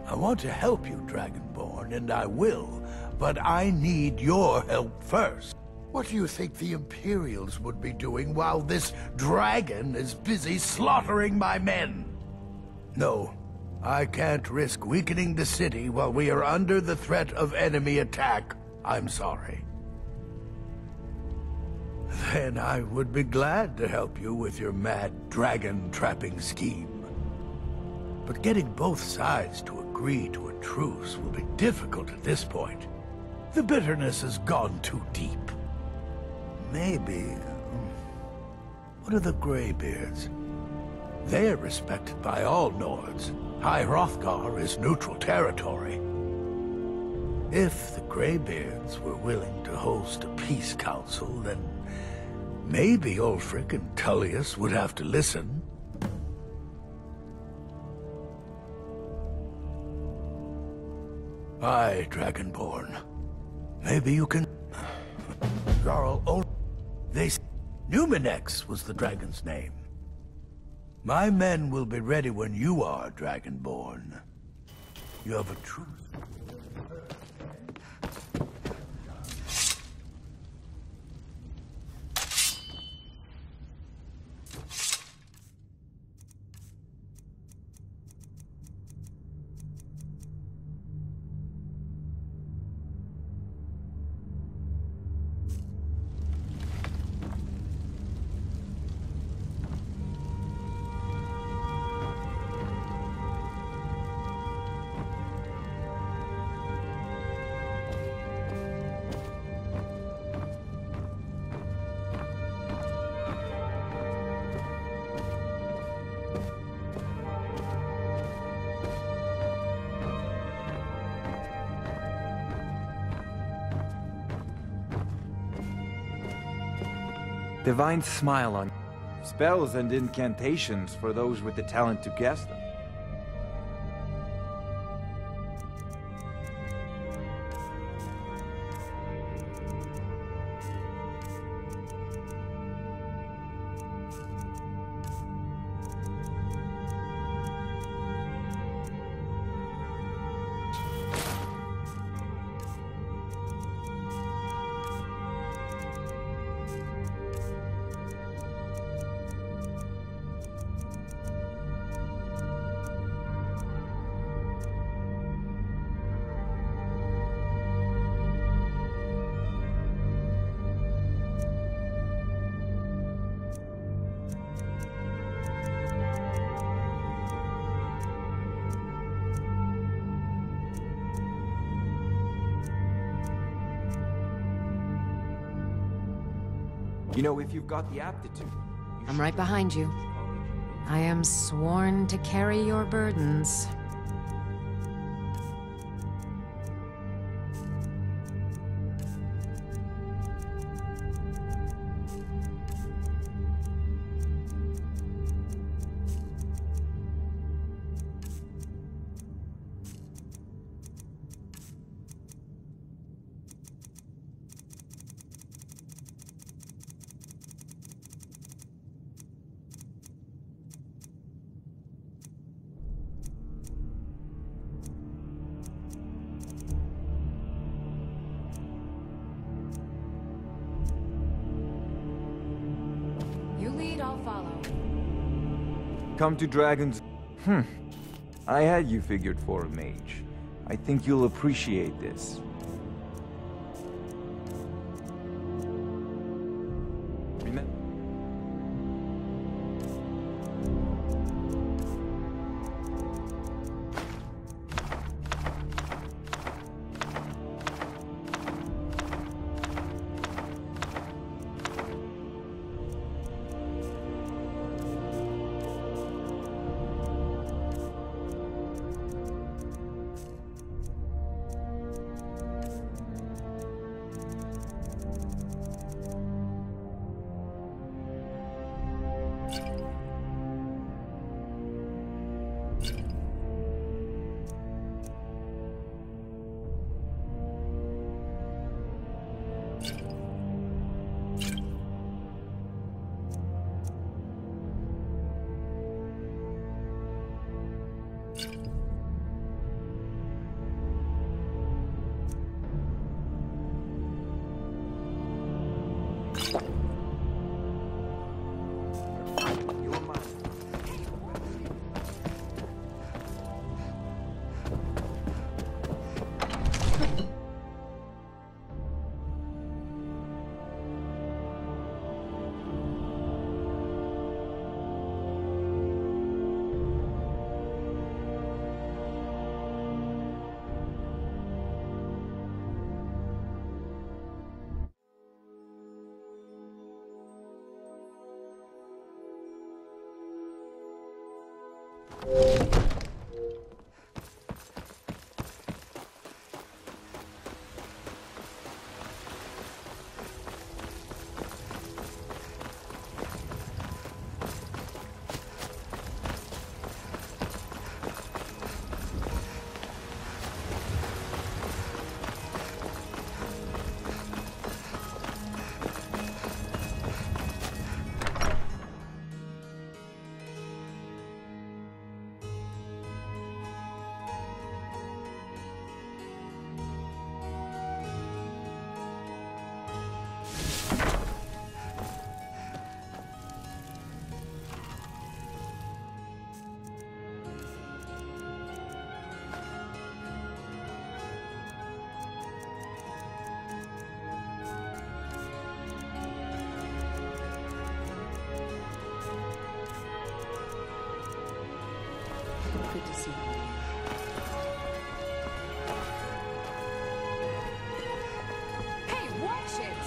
I want to help you, Dragonborn, and I will, but I need your help first. What do you think the Imperials would be doing while this dragon is busy slaughtering my men? No, I can't risk weakening the city while we are under the threat of enemy attack. I'm sorry. Then I would be glad to help you with your mad dragon-trapping scheme. But getting both sides to agree to a truce will be difficult at this point. The bitterness has gone too deep. Maybe... What are the Greybeards? They're respected by all Nords. High Hrothgar is neutral territory. If the Greybeards were willing to host a peace council, then maybe Ulfric and Tullius would have to listen. Aye, Dragonborn. Maybe you can... Jarl Numinex was the dragon's name. My men will be ready when you are, Dragonborn. You have a truce. Divine smile on spells and incantations for those with the talent to cast them. You know, if you've got the aptitude... I'm right behind you. I am sworn to carry your burdens. I'll follow. Come to Dragons... I had you figured for a mage. I think you'll appreciate this. Remember... Good to see you. Hey, watch it!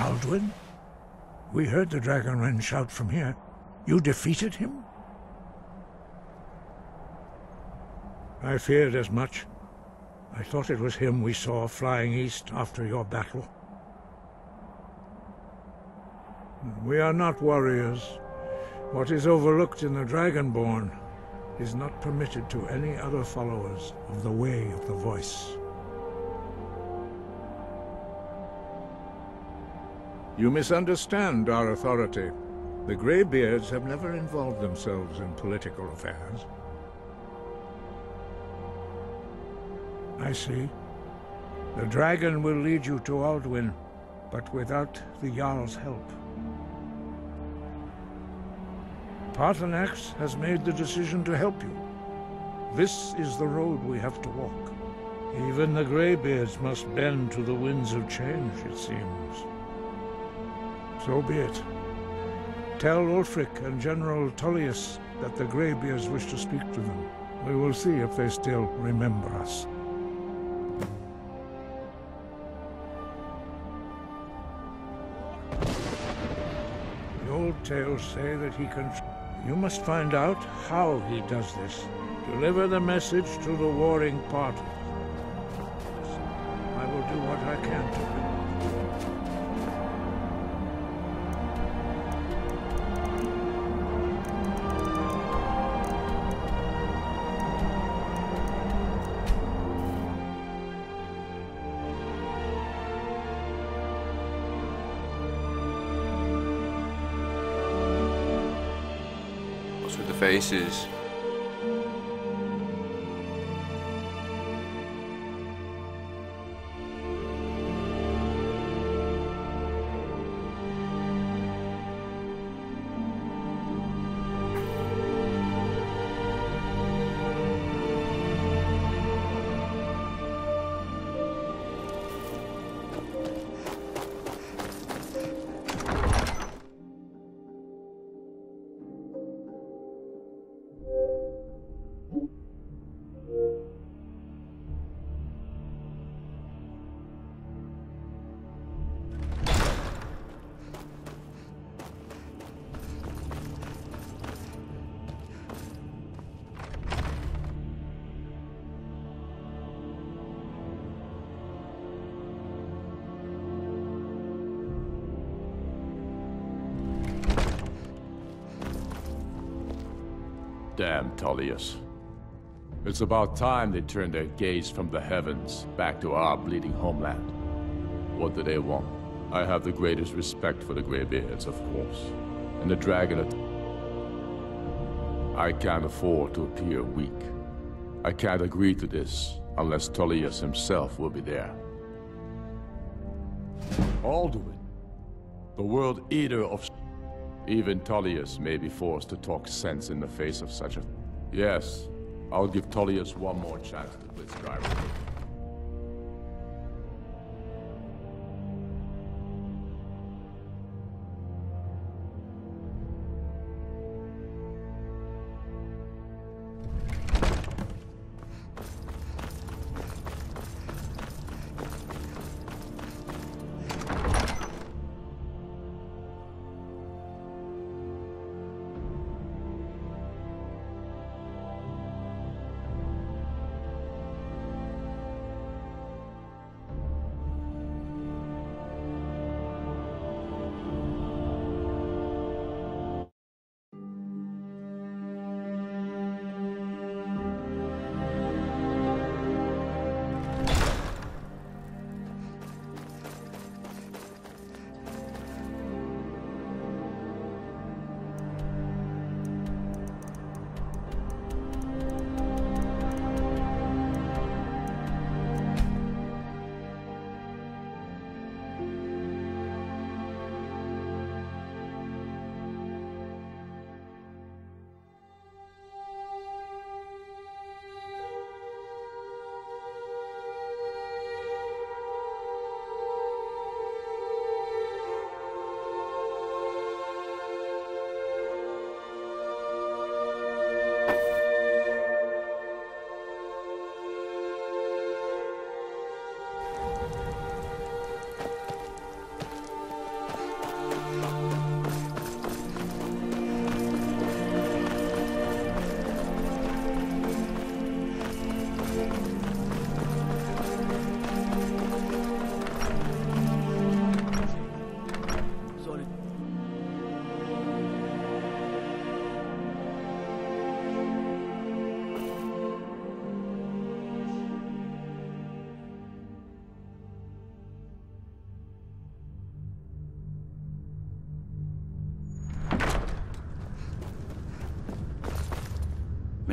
Alduin? We heard the Dragonren shout from here. You defeated him? I feared as much. I thought it was him we saw flying east after your battle. We are not warriors. What is overlooked in the Dragonborn is not permitted to any other followers of the Way of the Voice. You misunderstand our authority. The Greybeards have never involved themselves in political affairs. I see. The dragon will lead you to Alduin, but without the Jarl's help. Paarthurnax has made the decision to help you. This is the road we have to walk. Even the Greybeards must bend to the winds of change, it seems. So be it. Tell Ulfric and General Tullius that the Greybeards wish to speak to them. We will see if they still remember us. The old tales say that he can... You must find out how he does this. Deliver the message to the warring parties. I will do what I can to help. What's with the faces? Damn Tullius. It's about time they turned their gaze from the heavens back to our bleeding homeland. What do they want? I have the greatest respect for the Greybeards, of course. And the dragon... I can't afford to appear weak. I can't agree to this unless Tullius himself will be there. Alduin, the World Eater of... Even Tullius may be forced to talk sense in the face of such a... Yes, I'll give Tullius one more chance to blitz Skyrim.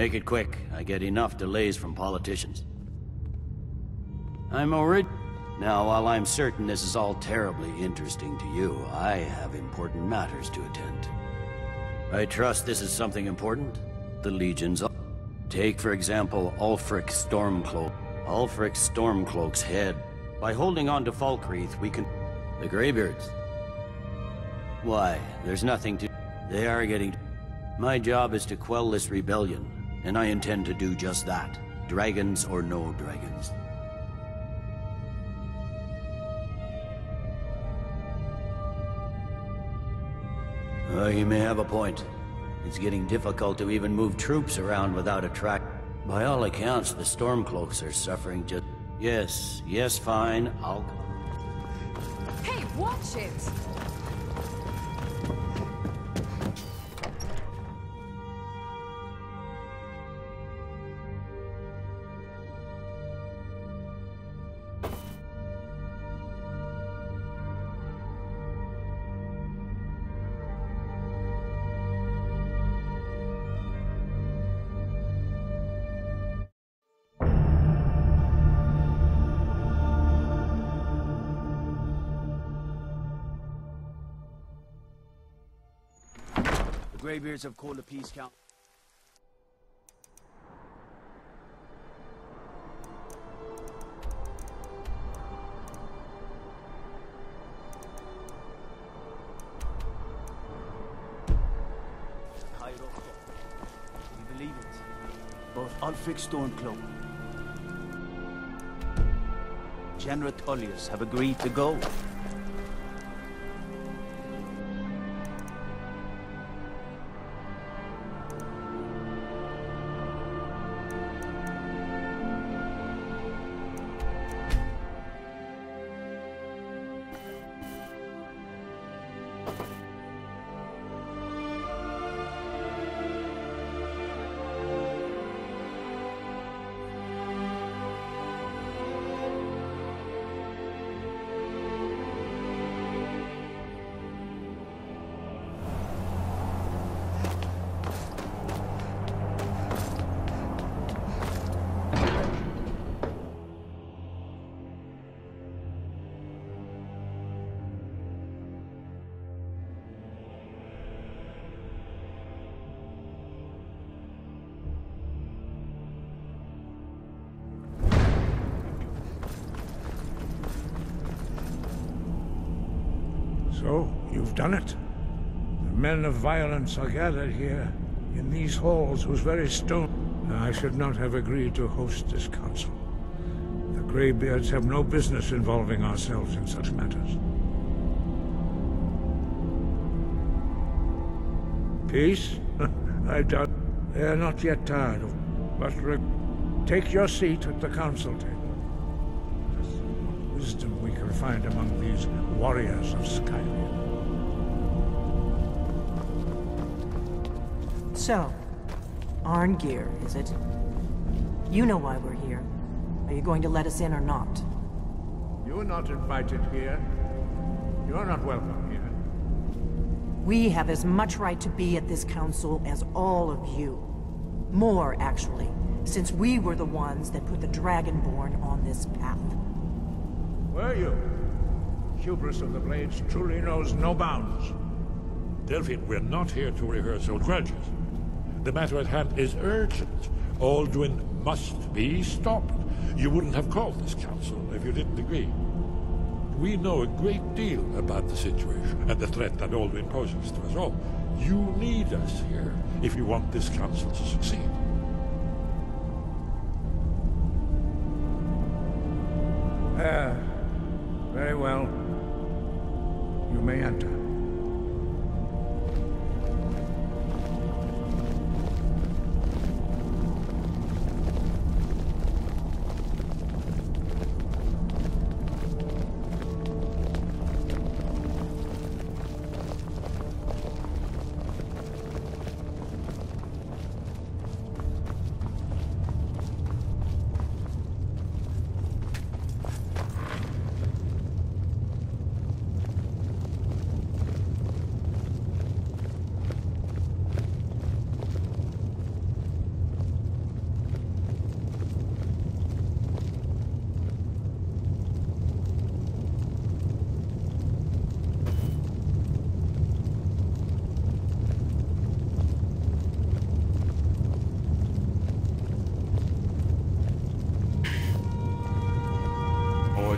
Make it quick. I get enough delays from politicians. I'm already... Now, while I'm certain this is all terribly interesting to you, I have important matters to attend. I trust this is something important? The Legion's... Take, for example, Ulfric Stormcloak. Ulfric Stormcloak's head. By holding on to Falkreath, we can... The Greybeards. Why, there's nothing to... They are getting... My job is to quell this rebellion, and I intend to do just that. Dragons or no dragons. You may have a point. It's getting difficult to even move troops around without a track. By all accounts, the Stormcloaks are suffering just... Yes, fine, I'll... Hey, watch it! Greybeards have called a peace council. We believe it. Both Ulfric Stormcloak, General Tullius have agreed to go. So, you've done it. The men of violence are gathered here, in these halls whose very stone... I should not have agreed to host this council. The Greybeards have no business involving ourselves in such matters. Peace? I doubt they are not yet tired of... But take your seat at the council table. What wisdom we can find among these warriors of Skyrim. So, Arngeir, is it? You know why we're here. Are you going to let us in or not? You're not invited here. You're not welcome here. We have as much right to be at this council as all of you. More, actually, since we were the ones that put the Dragonborn on this path. Were you? Hubris of the Blades truly knows no bounds. Delphine, we're not here to rehearse old grudges. The matter at hand is urgent. Alduin must be stopped. You wouldn't have called this council if you didn't agree. We know a great deal about the situation and the threat that Alduin poses to us all. You need us here if you want this council to succeed. Very well. You may enter.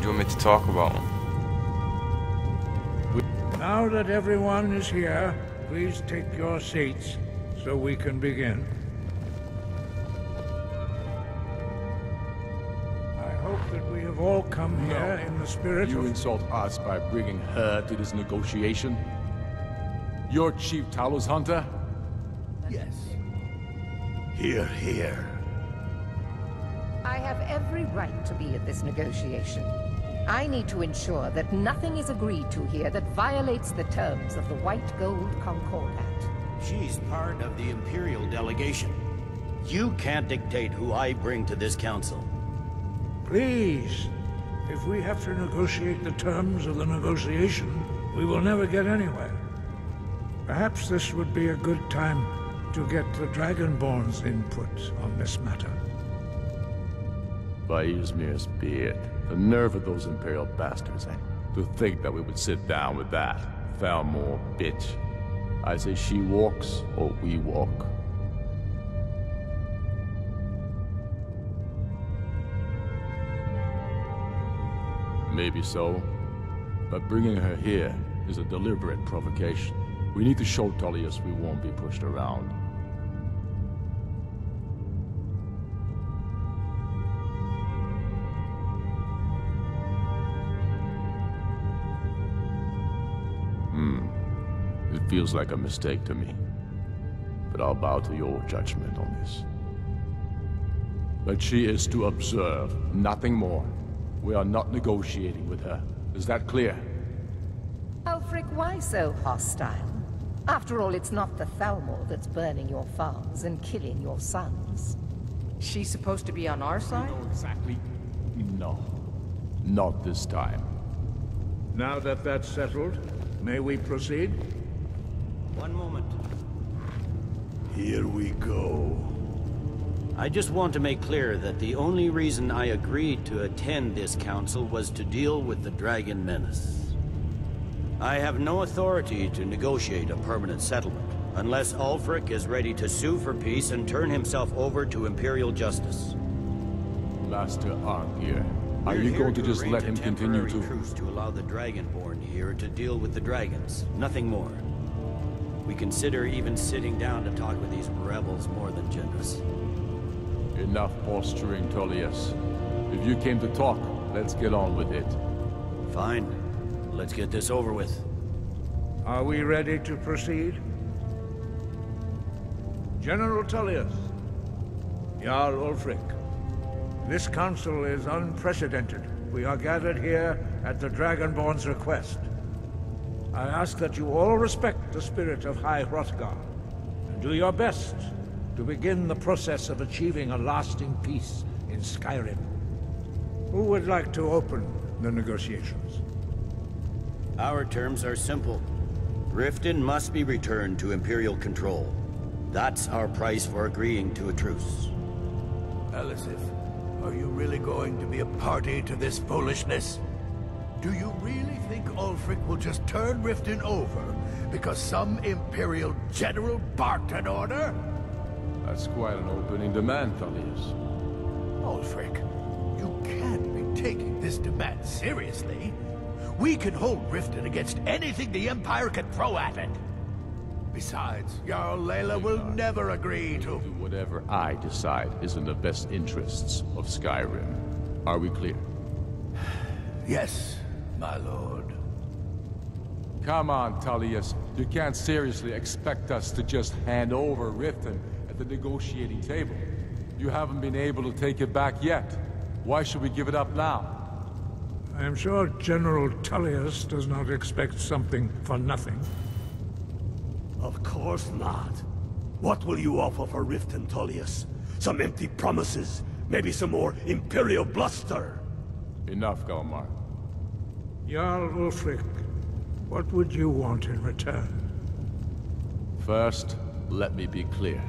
do you want me to talk about? Now that everyone is here, please take your seats so we can begin. I hope that we have all come here in the spirit You of... insult us by bringing her to this negotiation? You're Chief Talos Hunter? Yes. Hear, hear. I have every right to be at this negotiation. I need to ensure that nothing is agreed to here that violates the terms of the White Gold Concordat. She's part of the Imperial delegation. You can't dictate who I bring to this council. Please, if we have to negotiate the terms of the negotiation, we will never get anywhere. Perhaps this would be a good time to get the Dragonborn's input on this matter. By Izmir's beard. The nerve of those Imperial bastards, eh? To think that we would sit down with that Thalmor bitch. I say she walks, or we walk. Maybe so, but bringing her here is a deliberate provocation. We need to show Tullius we won't be pushed around. It feels like a mistake to me, but I'll bow to your judgment on this. But she is to observe, nothing more. We are not negotiating with her. Is that clear? Ulfric, why so hostile? After all, it's not the Thalmor that's burning your farms and killing your sons. She's supposed to be on our side? Exactly. No. Not this time. Now that that's settled, may we proceed? One moment. Here we go. I just want to make clear that the only reason I agreed to attend this council was to deal with the Dragon Menace. I have no authority to negotiate a permanent settlement, unless Ulfric is ready to sue for peace and turn himself over to Imperial justice. Master Arngeir, are you going to just let him continue to... truce to allow the Dragonborn here to deal with the dragons, nothing more. We consider even sitting down to talk with these rebels more than generous. Enough posturing, Tullius. If you came to talk, let's get on with it. Fine. Let's get this over with. Are we ready to proceed? General Tullius, Jarl Ulfric, this council is unprecedented. We are gathered here at the Dragonborn's request. I ask that you all respect the spirit of High Hrothgar, and do your best to begin the process of achieving a lasting peace in Skyrim. Who would like to open the negotiations? Our terms are simple. Riften must be returned to Imperial control. That's our price for agreeing to a truce. Elisif, are you really going to be a party to this foolishness? Do you really think Ulfric will just turn Riften over because some Imperial general barked an order? That's quite an opening demand, Tullius. Ulfric, you can't be taking this demand seriously. We can hold Riften against anything the Empire can throw at it. Besides, Jarl Layla will never agree to... Do whatever I decide is in the best interests of Skyrim. Are we clear? Yes, my lord. Come on, Tullius. You can't seriously expect us to just hand over Riften at the negotiating table. You haven't been able to take it back yet. Why should we give it up now? I am sure General Tullius does not expect something for nothing. Of course not. What will you offer for Riften, Tullius? Some empty promises? Maybe some more Imperial bluster? Enough, Galmar. Jarl Ulfric, what would you want in return? First, let me be clear.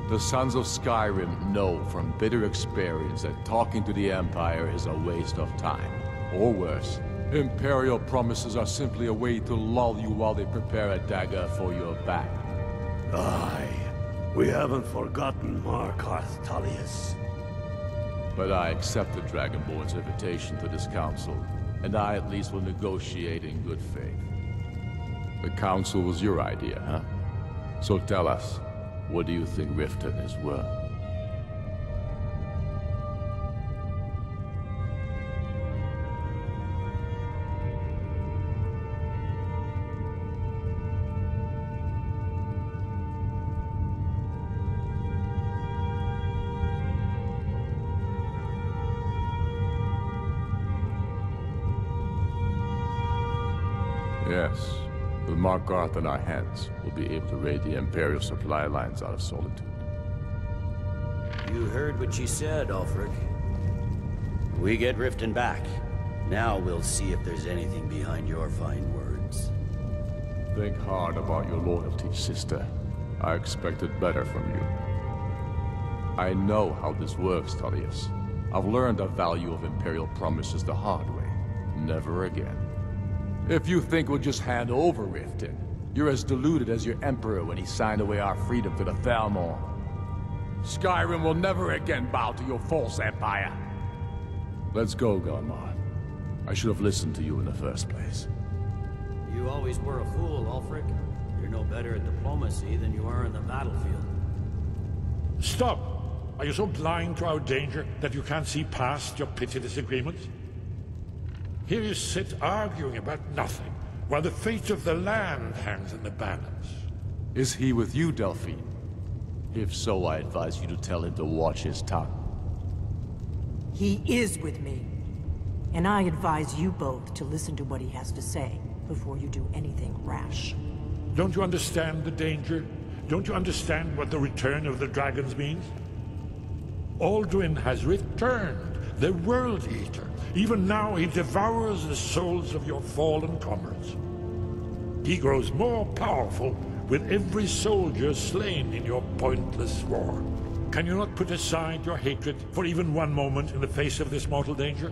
The Sons of Skyrim know from bitter experience that talking to the Empire is a waste of time. Or worse, Imperial promises are simply a way to lull you while they prepare a dagger for your back. Aye, we haven't forgotten Markarth, Tullius. But I accept the Dragonborn's invitation to this council, and I at least will negotiate in good faith. The council was your idea, huh? So tell us, what do you think Riften is worth? Yes. With Markarth in our hands, we'll be able to raid the Imperial supply lines out of Solitude. You heard what she said, Ulfric. We get Riften back. Now we'll see if there's anything behind your fine words. Think hard about your loyalty, sister. I expected better from you. I know how this works, Tullius. I've learned the value of Imperial promises the hard way. Never again. If you think we'll just hand over Riften, you're as deluded as your Emperor when he signed away our freedom to the Thalmor. Skyrim will never again bow to your false empire. Let's go, Gunmar. I should have listened to you in the first place. You always were a fool, Ulfric. You're no better at diplomacy than you are in the battlefield. Stop! Are you so blind to our danger that you can't see past your petty disagreements? Here you sit arguing about nothing, while the fate of the land hangs in the balance. Is he with you, Delphine? If so, I advise you to tell him to watch his tongue. He is with me. And I advise you both to listen to what he has to say before you do anything rash. Don't you understand the danger? Don't you understand what the return of the dragons means? Alduin has returned, the World Eater. Even now he devours the souls of your fallen comrades. He grows more powerful with every soldier slain in your pointless war. Can you not put aside your hatred for even one moment in the face of this mortal danger?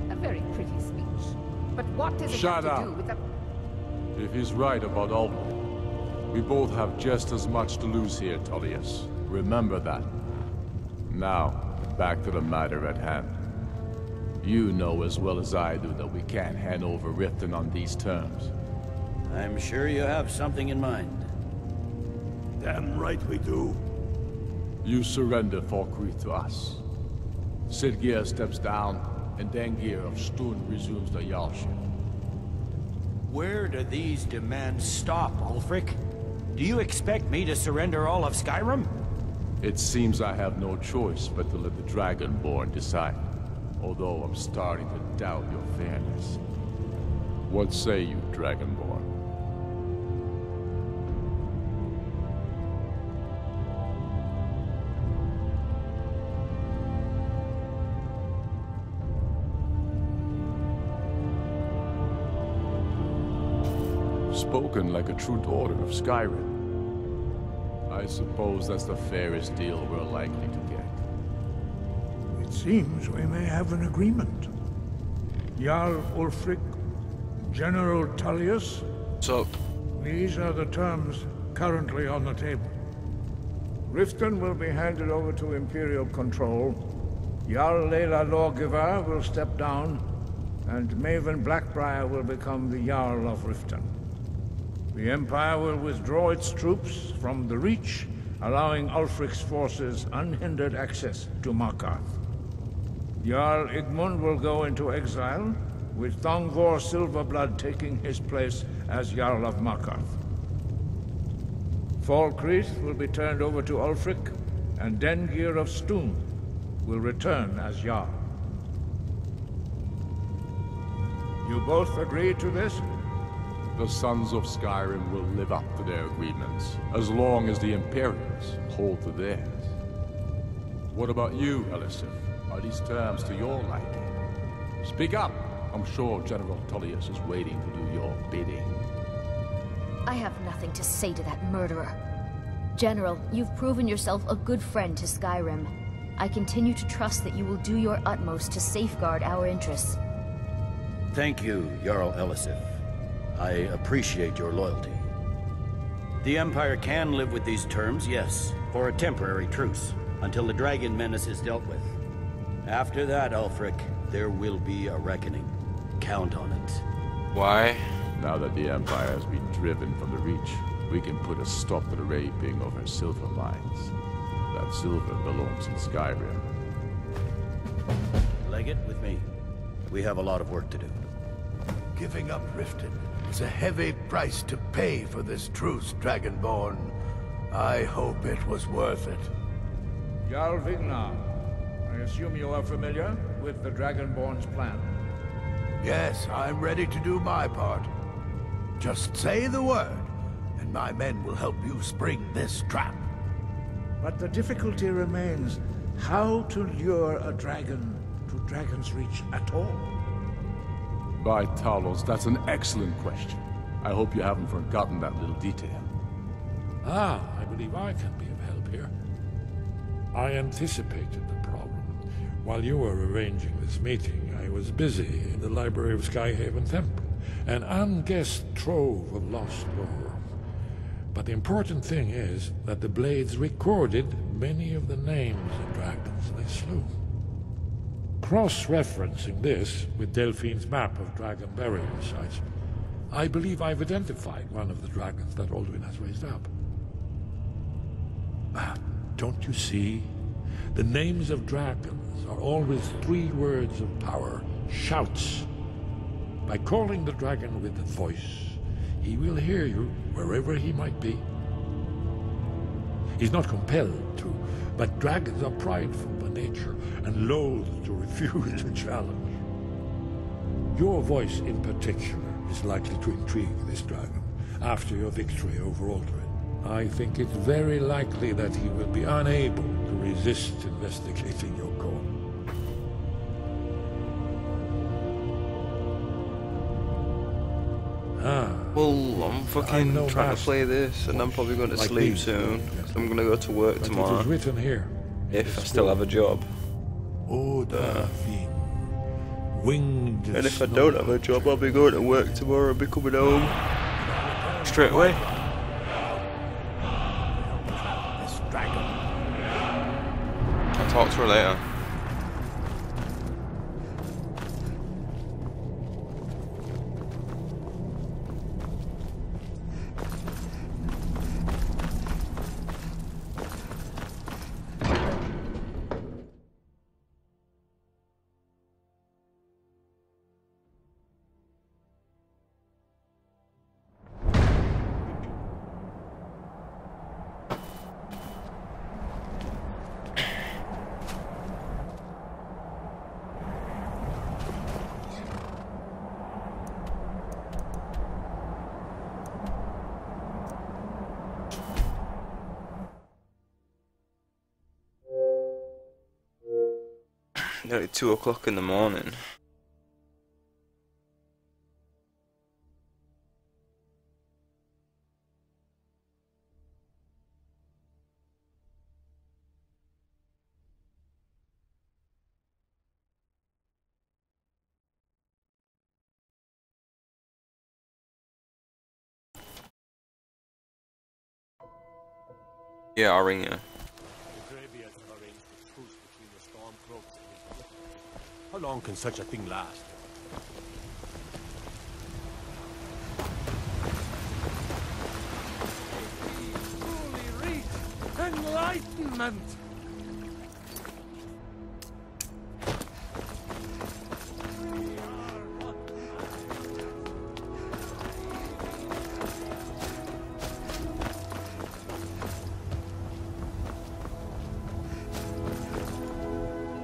A very pretty speech. But what does it have to do with the... If he's right about Alduin, we both have just as much to lose here, Tullius. Remember that. Now, back to the matter at hand. You know as well as I do that we can't hand over Riften on these terms. I'm sure you have something in mind. Damn right we do. You surrender Falkreath to us. Sidgeir steps down, and Dengir of Stun resumes the Jarlship. Where do these demands stop, Ulfric? Do you expect me to surrender all of Skyrim? It seems I have no choice but to let the Dragonborn decide. Although I'm starting to doubt your fairness. What say you, Dragonborn? Spoken like a true daughter of Skyrim. I suppose that's the fairest deal we're likely to get. It seems we may have an agreement. Jarl Ulfric, General Tullius. So, these are the terms currently on the table. Riften will be handed over to Imperial control. Jarl Layla Lawgiver will step down, and Maven Blackbriar will become the Jarl of Riften. The Empire will withdraw its troops from the Reach, allowing Ulfric's forces unhindered access to Markarth. Jarl Igmund will go into exile, with Thongvor Silverblood taking his place as Jarl of Markarth. Falkreath will be turned over to Ulfric, and Dengir of Stun will return as Jarl. You both agree to this? The Sons of Skyrim will live up to their agreements, as long as the Imperials hold to theirs. What about you, Elisif? Are these terms to your liking? Speak up! I'm sure General Tullius is waiting to do your bidding. I have nothing to say to that murderer. General, you've proven yourself a good friend to Skyrim. I continue to trust that you will do your utmost to safeguard our interests. Thank you, Jarl Elisif. I appreciate your loyalty. The Empire can live with these terms, yes, for a temporary truce, until the dragon menace is dealt with. After that, Ulfric, there will be a reckoning. Count on it. Why? Now that the Empire has been driven from the Reach, we can put a stop to the raping of her silver mines. That silver belongs in Skyrim. Legate, with me. We have a lot of work to do. Giving up Riften is a heavy price to pay for this truce, Dragonborn. I hope it was worth it. Jarl Vignar, I assume you are familiar with the Dragonborn's plan? Yes, I'm ready to do my part. Just say the word, and my men will help you spring this trap. But the difficulty remains how to lure a dragon to Dragon's Reach at all. By Talos, that's an excellent question. I hope you haven't forgotten that little detail. Ah, I believe I can be of help here. I anticipated the problem. While you were arranging this meeting, I was busy in the library of Skyhaven Temple, an unguessed trove of lost lore. But the important thing is that the Blades recorded many of the names of dragons they slew. Cross-referencing this with Delphine's map of dragon burial sites, I believe I've identified one of the dragons that Alduin has raised up. Don't you see? The names of dragons are always 3 words of power, shouts. By calling the dragon with a voice, he will hear you wherever he might be. He's not compelled to, but dragons are prideful by nature and loath to refuse a challenge. Your voice in particular is likely to intrigue this dragon after your victory over Alduin. I think it's very likely that he will be unable to resist investigating your call. Well, I'm fucking trying to play this, and I'm probably going to sleep soon. I'm going to go to work tomorrow. It is written here. If I still have a job. Winged. And if I don't have a job, I'll be going to work tomorrow and be coming home straight away. I'll talk to her later. Nearly 2 o'clock in the morning. Yeah, I'll ring you. How long can such a thing last? Truly reach enlightenment!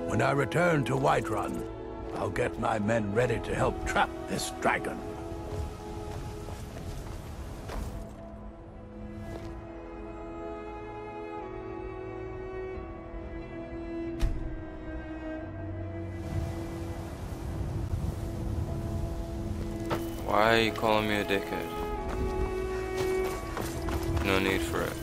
When I return to Whiterun, I'll get my men ready to help trap this dragon. Why are you calling me a dickhead? No need for it.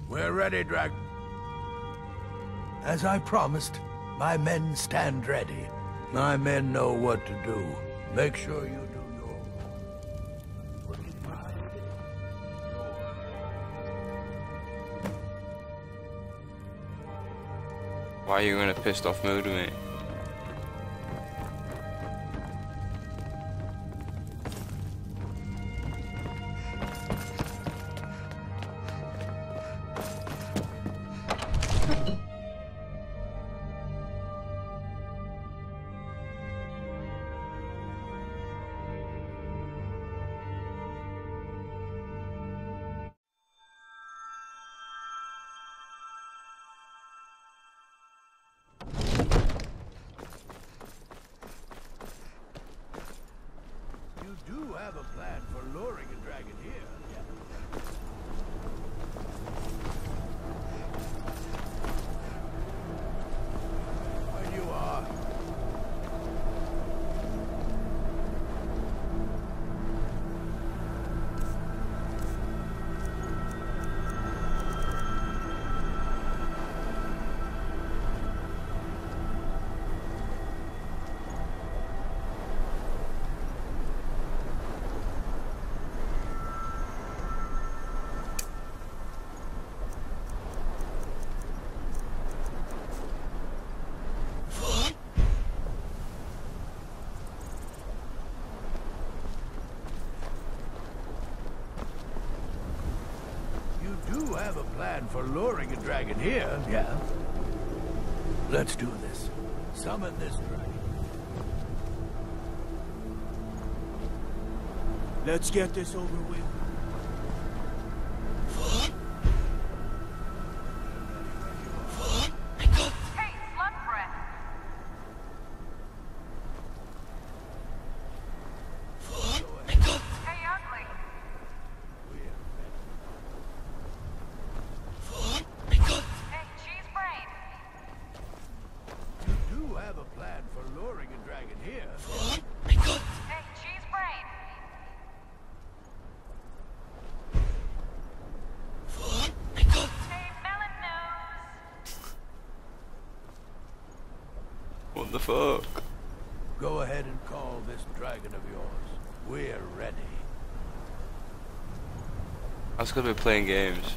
We're ready, Dragon. As I promised, my men stand ready. My men know what to do. Make sure you do your... Why are you in a pissed off mood with me? You do have a plan for luring a dragon here. When you are. You do have a plan for luring a dragon here, yeah? Let's do this. Summon this dragon. Let's get this over with. You do have a plan for luring a dragon here. What the fuck? Go ahead and call this dragon of yours. We're ready. I was gonna be playing games.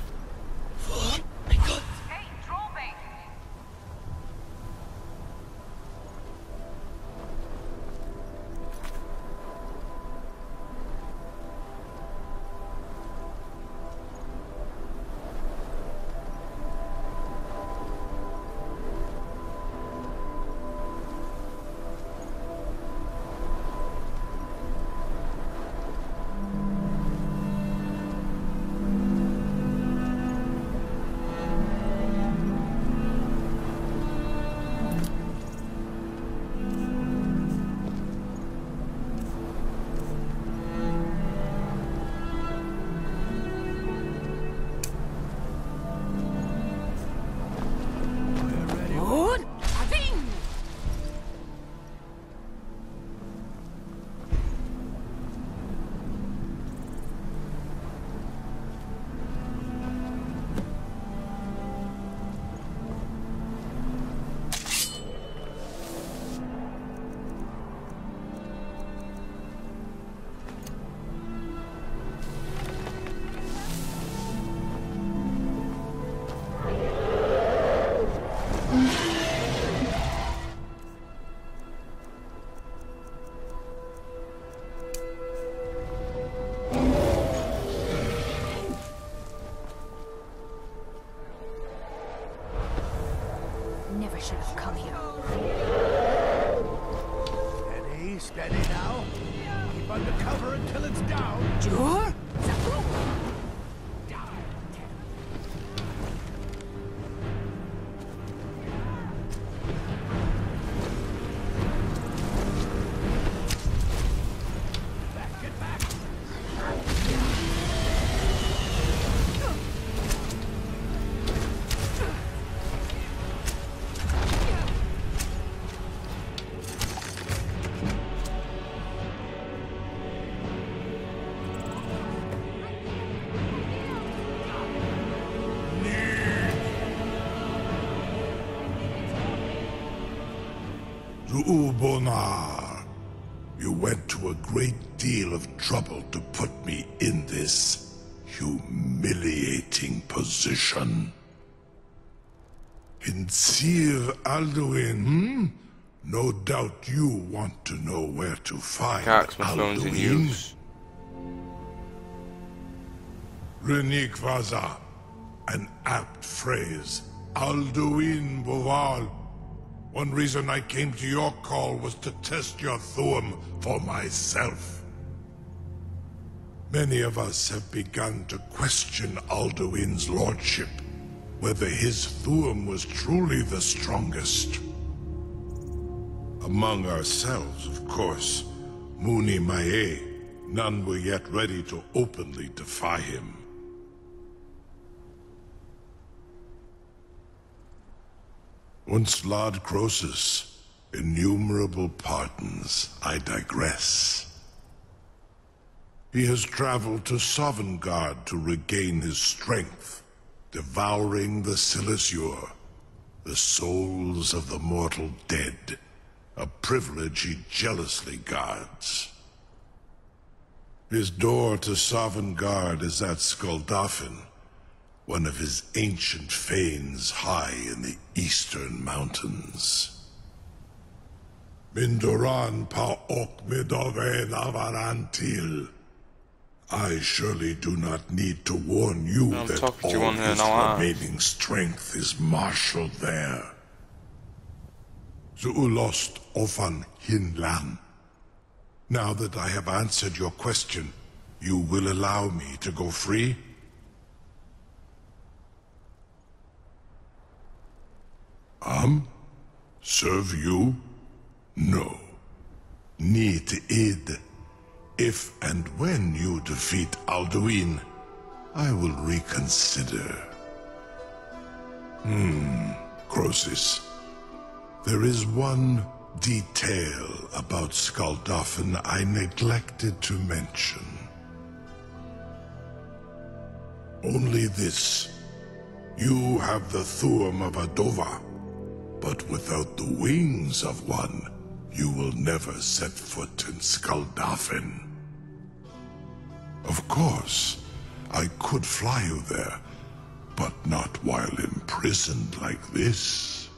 Never should have come here. Steady, steady now. Keep under cover until it's down. Sure. Zuubonar, you went to a great deal of trouble to put me in this humiliating position. In Sir Alduin, no doubt you want to know where to find Cax, my phone's in Alduin. use. Renik Vaza, an apt phrase. Alduin Boval. One reason I came to your call was to test your Thuum for myself. Many of us have begun to question Alduin's lordship, whether his Thuum was truly the strongest. Among ourselves, of course, Muni Mae, none were yet ready to openly defy him. Once Lord Croesus, innumerable pardons, I digress. He has traveled to Sovngarde to regain his strength, devouring the Silesure, the souls of the mortal dead, a privilege he jealously guards. His door to Sovngarde is at Skuldafn, one of his ancient fanes high in the eastern mountains. Mindoran pa ok midove navarantil. I surely do not need to warn you that all his remaining strength is marshaled there. Zuulost ofan hinlan. Now that I have answered your question, you will allow me to go free? Serve you? No. Need id. If and when you defeat Alduin, I will reconsider. Croesus. There is one detail about Skuldafn I neglected to mention. Only this. You have the Thuum of a Dova, but without the wings of one, you will never set foot in Skuldafn. Of course, I could fly you there, but not while imprisoned like this.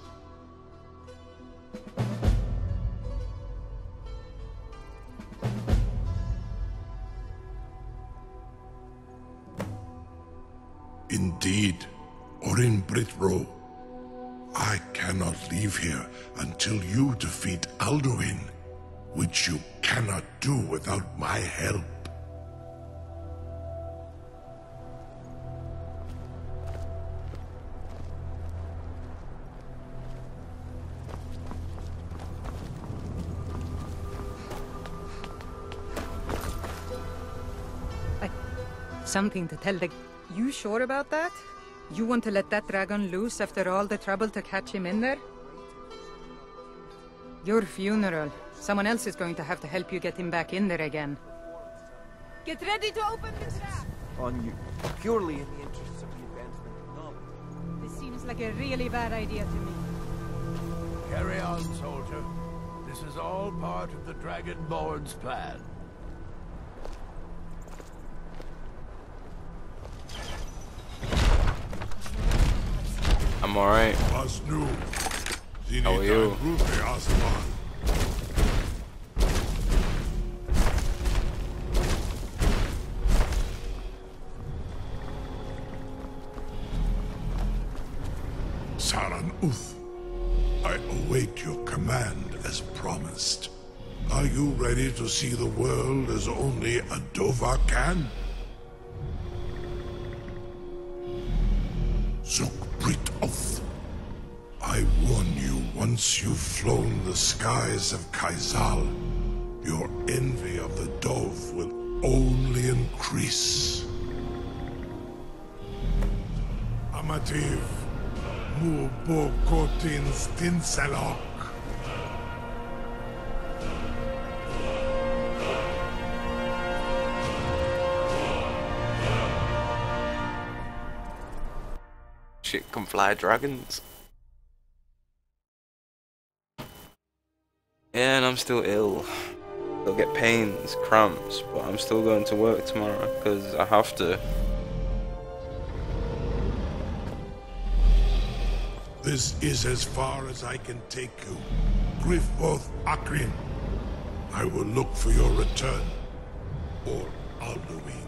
Indeed, or in Britro. I cannot leave here until you defeat Alduin, which you cannot do without my help. Something to tell the... You sure about that? You want to let that dragon loose after all the trouble to catch him in there? Your funeral. Someone else is going to have to help you get him back in there again. Get ready to open the trap! On you, purely in the interests of the advancement of knowledge. This seems like a really bad idea to me. Carry on, soldier. This is all part of the Dragonborn's plan. I'm alright. How are you? Saran Uth, I await your command as promised. Are you ready to see the world as only a Dova can? Zukbrit-Oth. I warn you, once you've flown the skies of Kaizal, your envy of the Dove will only increase. Amativ, Mubo Kotin Stinselok. Shit can fly dragons. Yeah, and I'm still ill. I'll get pains, cramps, but I'm still going to work tomorrow because I have to. This is as far as I can take you. Grifoth Akrin. I will look for your return, or Alduin.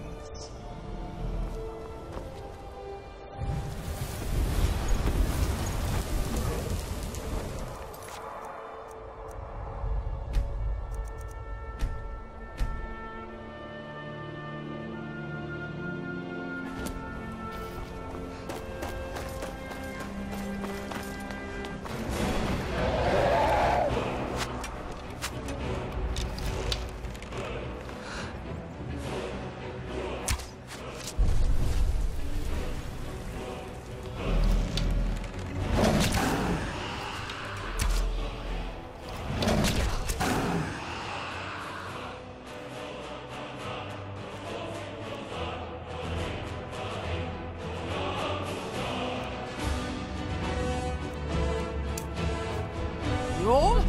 Roll?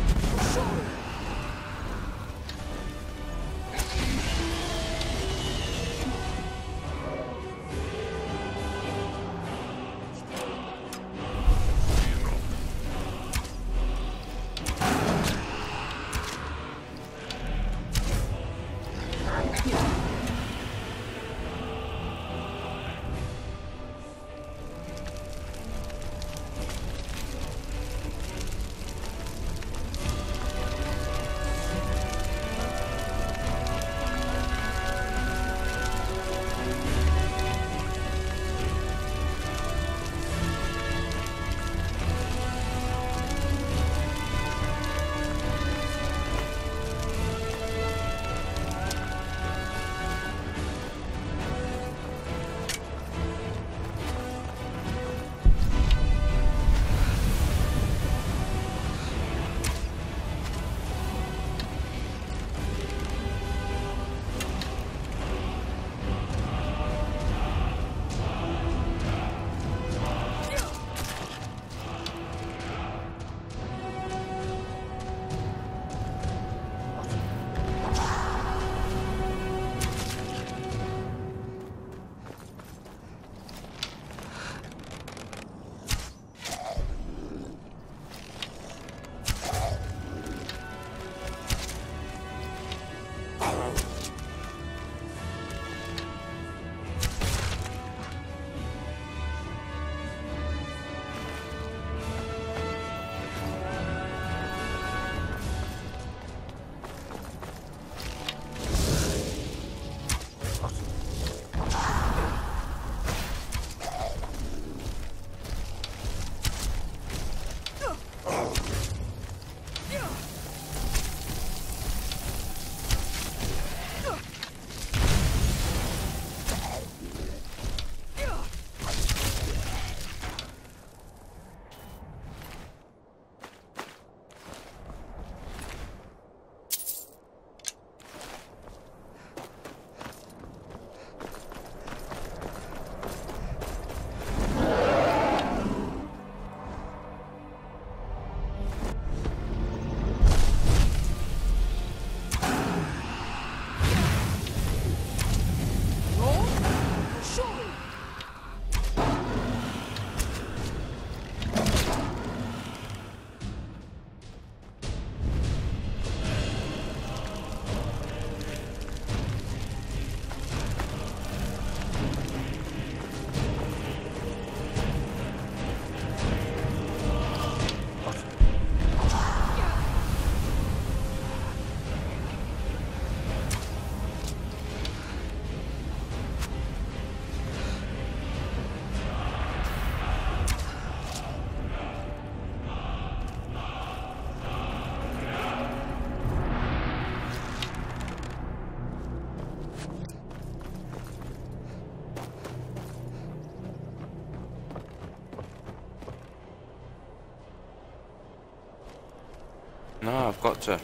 No, I've got to.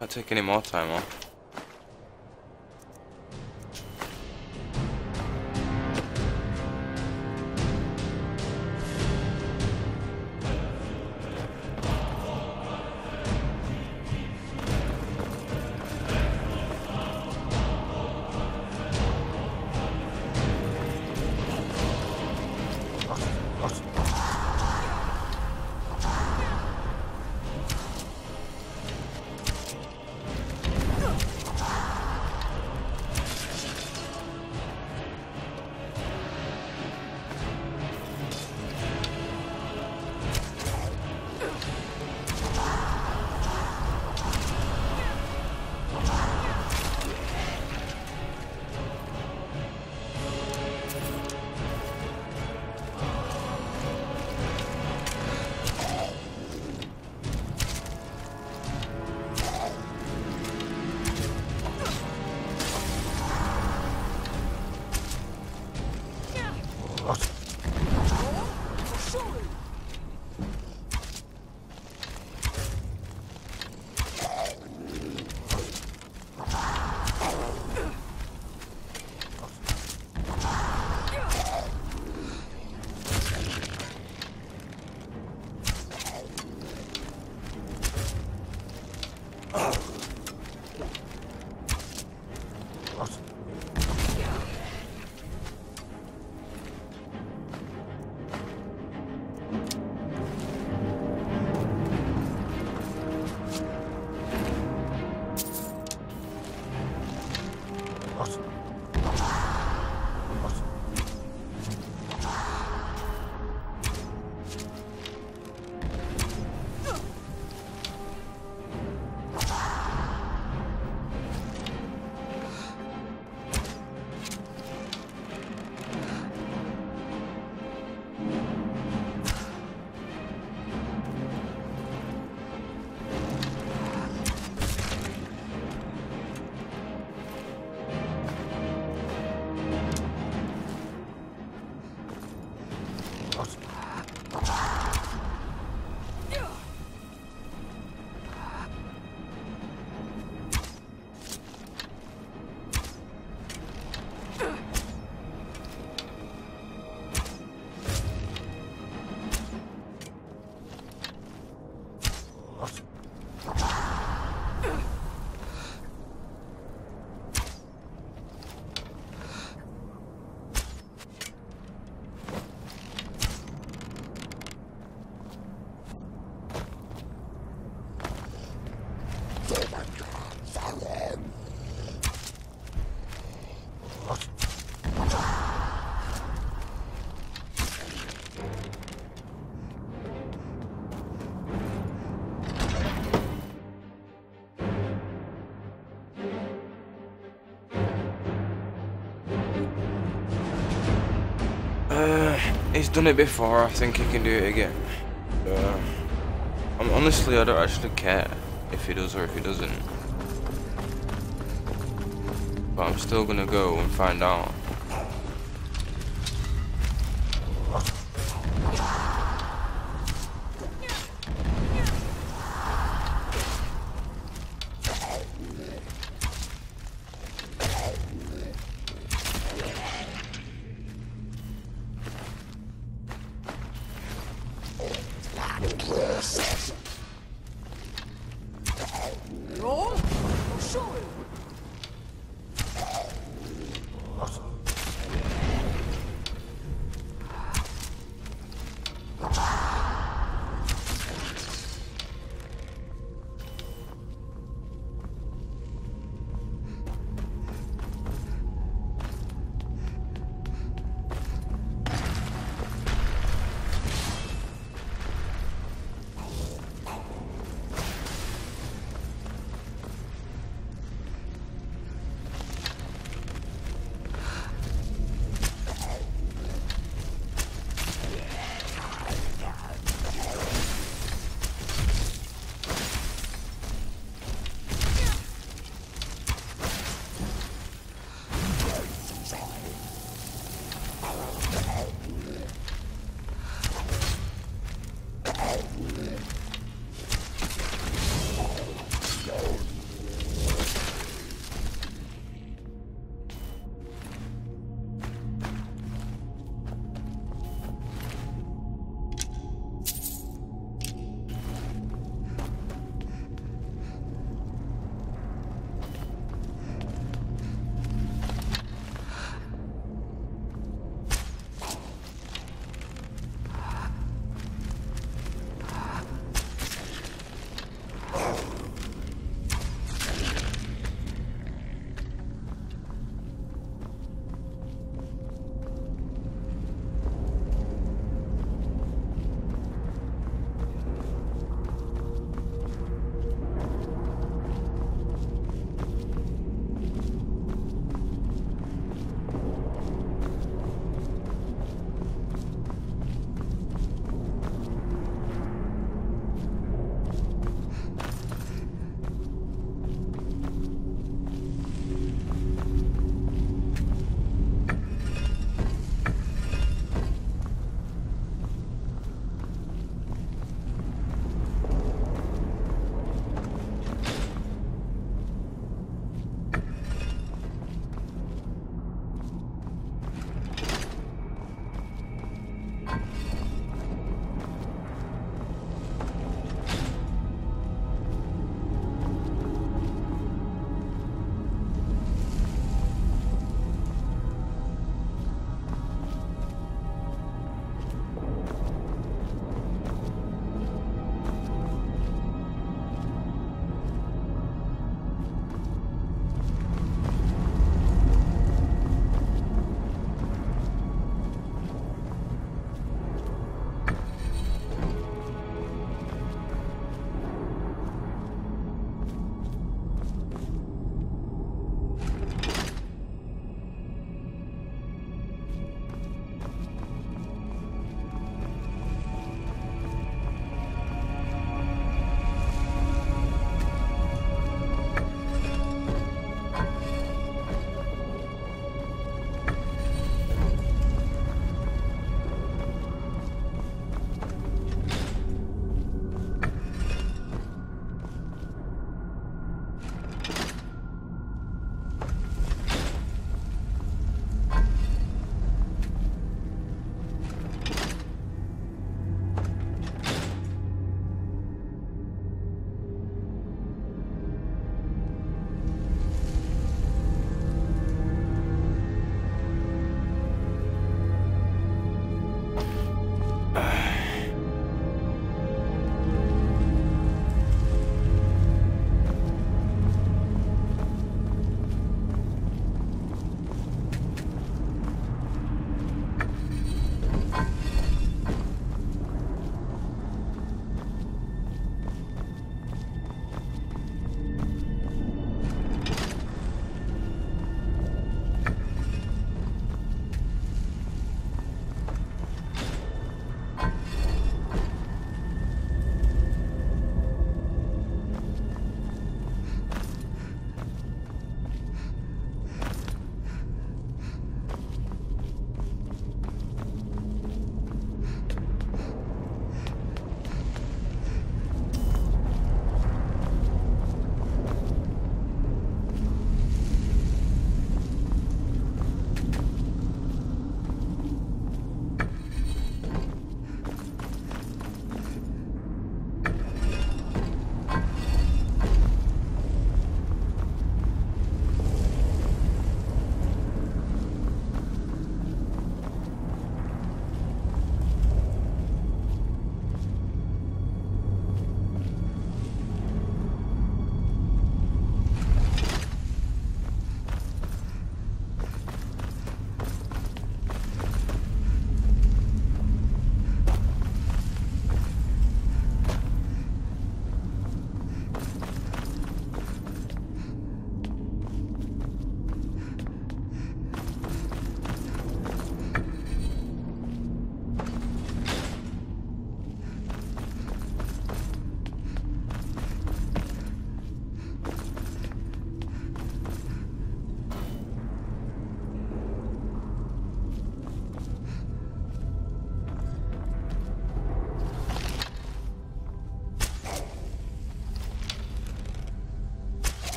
Not take any more time off. He's done it before, I think he can do it again. Honestly, I don't actually care if he does or if he doesn't. But I'm still gonna go and find out.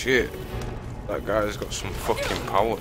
Shit, that guy's got some fucking power.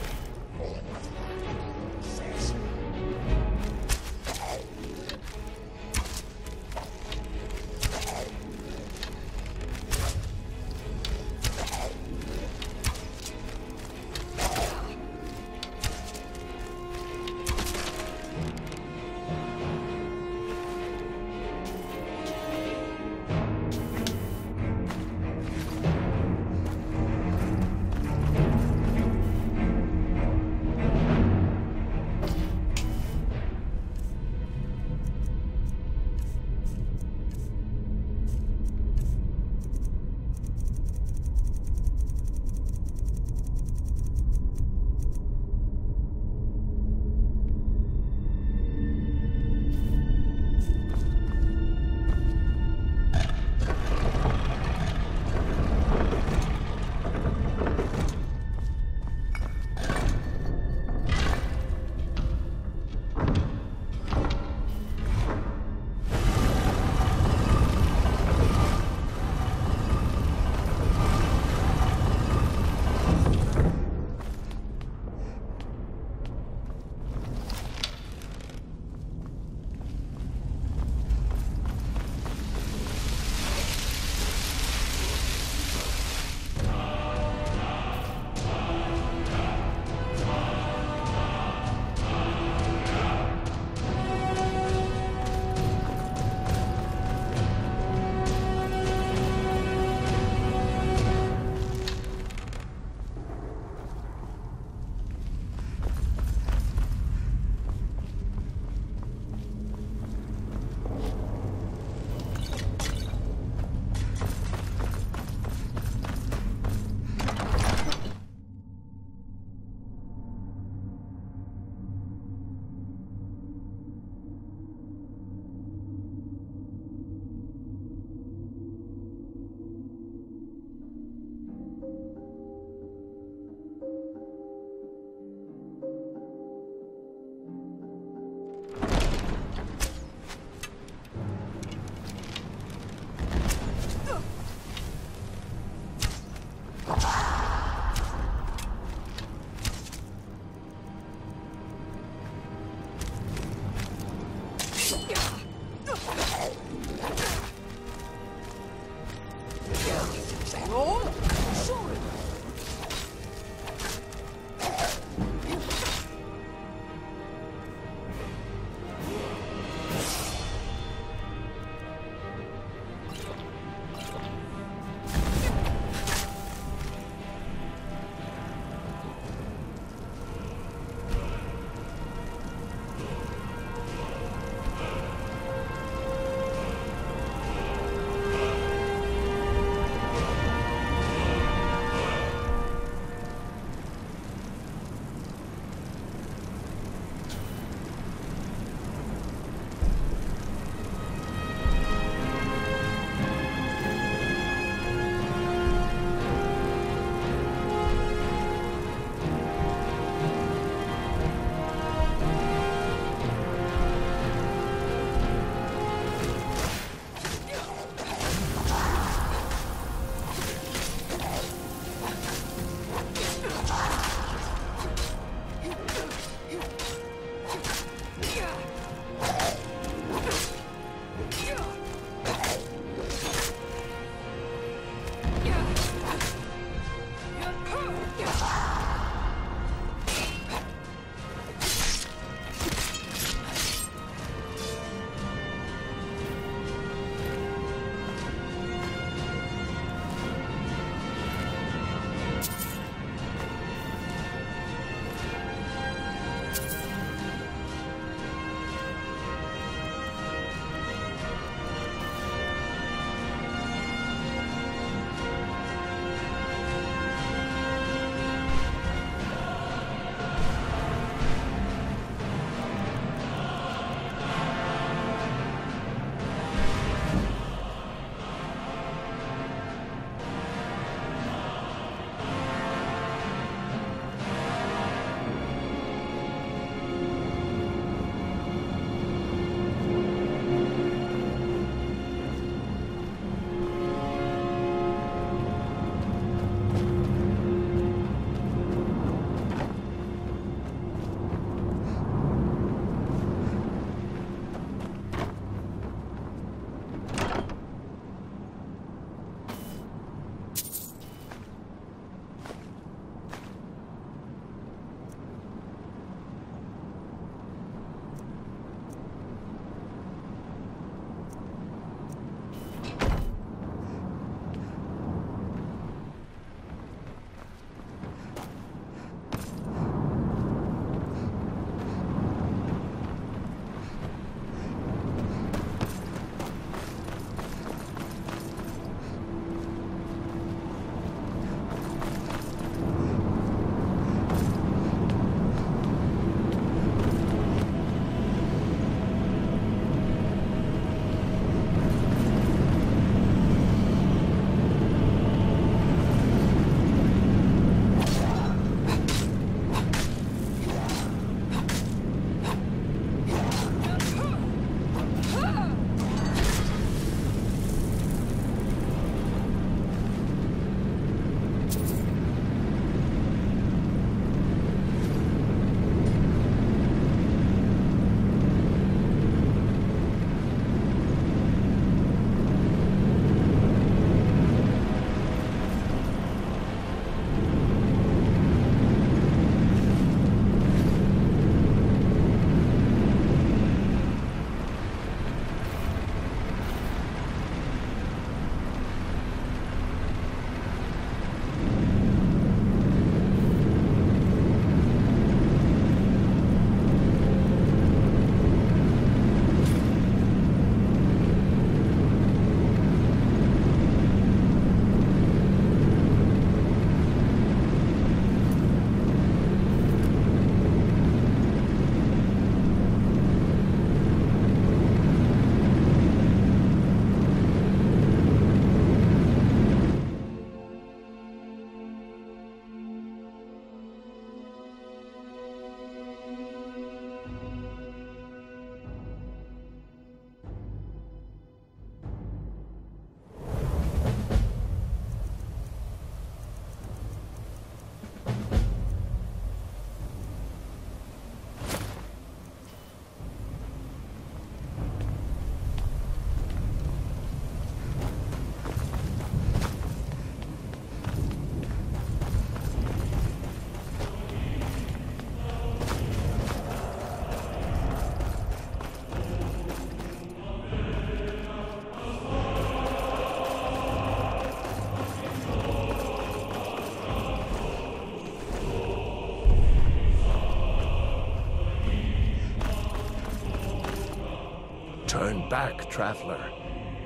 Stand back, traveler.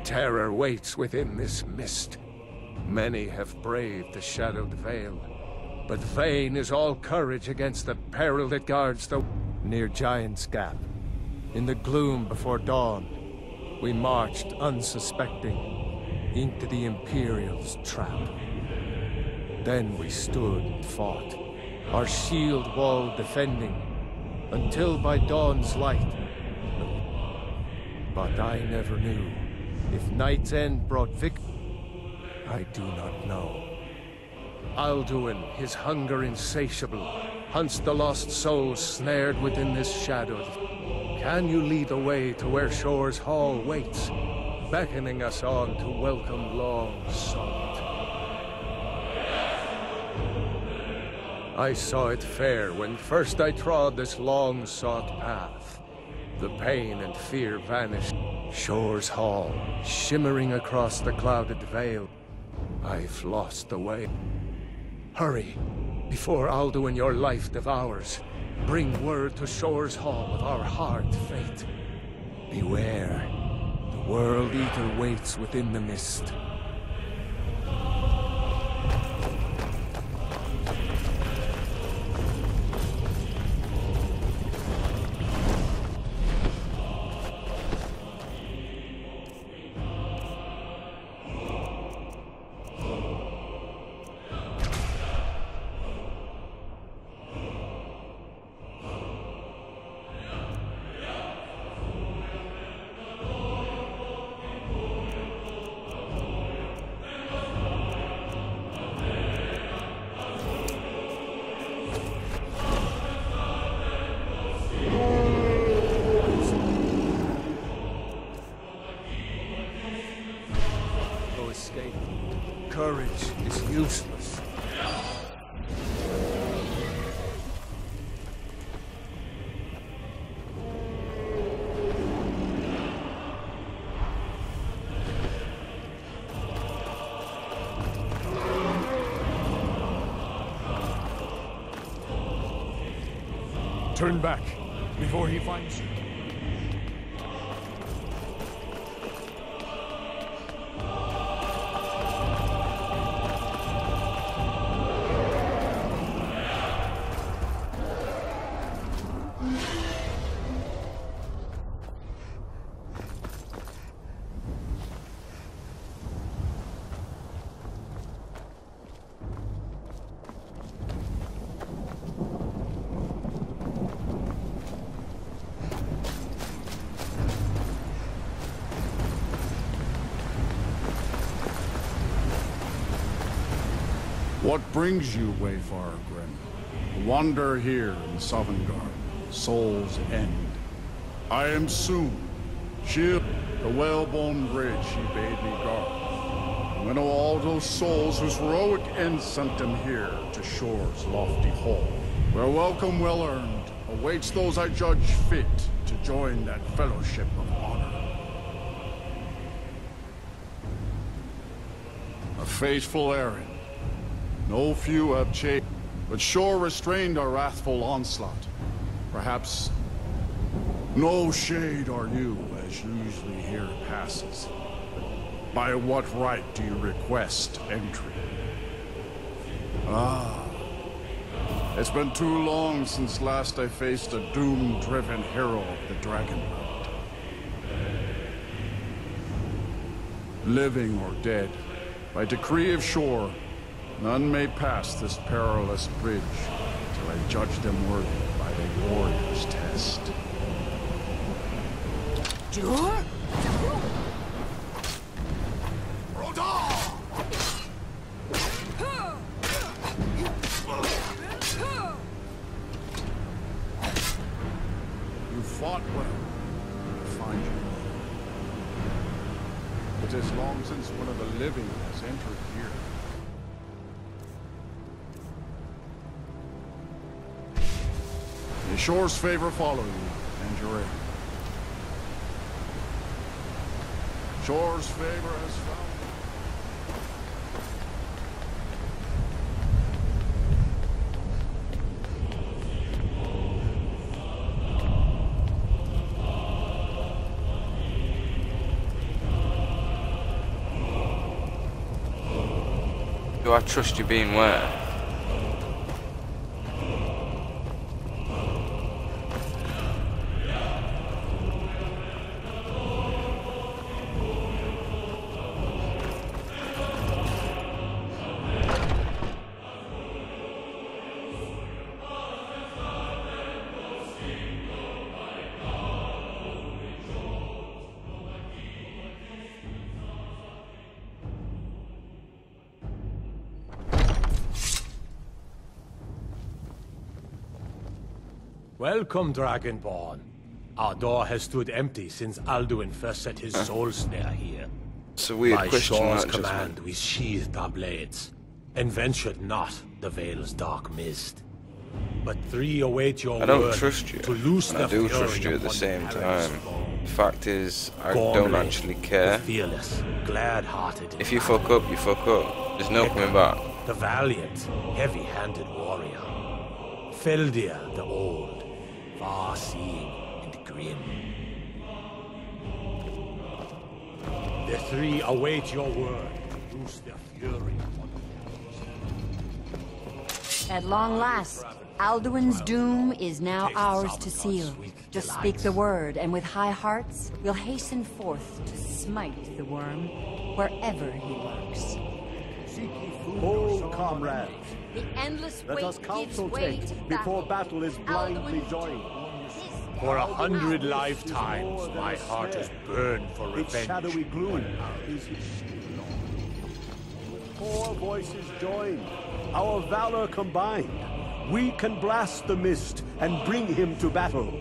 Terror waits within this mist. Many have braved the shadowed veil, but vain is all courage against the peril that guards the... Near Giant's Gap, in the gloom before dawn, we marched unsuspecting into the Imperial's trap. Then we stood and fought, our shield wall defending, until by dawn's light. But I never knew if Night's End brought victory. I do not know. Alduin, his hunger insatiable, hunts the lost souls snared within this shadow. Can you lead the way to where Shore's Hall waits, beckoning us on to welcome long sought? I saw it fair when first I trod this long-sought path. The pain and fear vanished. Shore's Hall, shimmering across the clouded veil. I've lost the way. Hurry, before Alduin your life devours. Bring word to Shore's Hall of our hard fate. Beware, the World Eater waits within the mist. Courage is useless. Turn back before he finds you. What brings you, Wayfarer Grim? Wander here in Sovngarde, Soul's End. I am soon. Shield the whalebone bridge he bade me guard. Winnow all those souls whose heroic end sent them here to Shore's lofty hall, where welcome well earned awaits those I judge fit to join that fellowship of honor. A fateful errand. No few have chased, but Shore restrained our wrathful onslaught. Perhaps no shade are you, as usually here passes. But by what right do you request entry? Ah, it's been too long since last I faced a doom-driven hero of the Dragonblood. Living or dead, by decree of Shore, none may pass this perilous bridge till I judge them worthy by the warrior's test. Sure? You fought well. I find you. It is long since one of the living has entered here. May Shore's favor follow you, and your end. Shore's favor has found I trust you being where? Welcome, Dragonborn. Our door has stood empty since Alduin first set his soul snare here. It's a weird By question. Shor's That just command, we sheathed our blades, and ventured not the Vale's dark mist. But three await your I don't word trust you, to loose and the I do fury trust you at the upon same perilous time. foe. The fact is, I Gormley, don't actually care. the fearless, glad-hearted. If you fuck up, you fuck up. There's no coming back. The valiant, heavy-handed warrior. Feldir the old, far-seeing and grim. The three await your word to loose their fury. At long last, Alduin's doom is now ours to seal. Just speak the word, and with high hearts, we'll hasten forth to smite the worm wherever he lurks. Hold, comrades. The endless Let wait us counsel gives way take to before battle is blindly Alduin's joined. For 100 lifetimes, my heart has burned for Its revenge. shadowy gloom is his shield. Four voices joined, our valor combined. We can blast the mist and bring him to battle.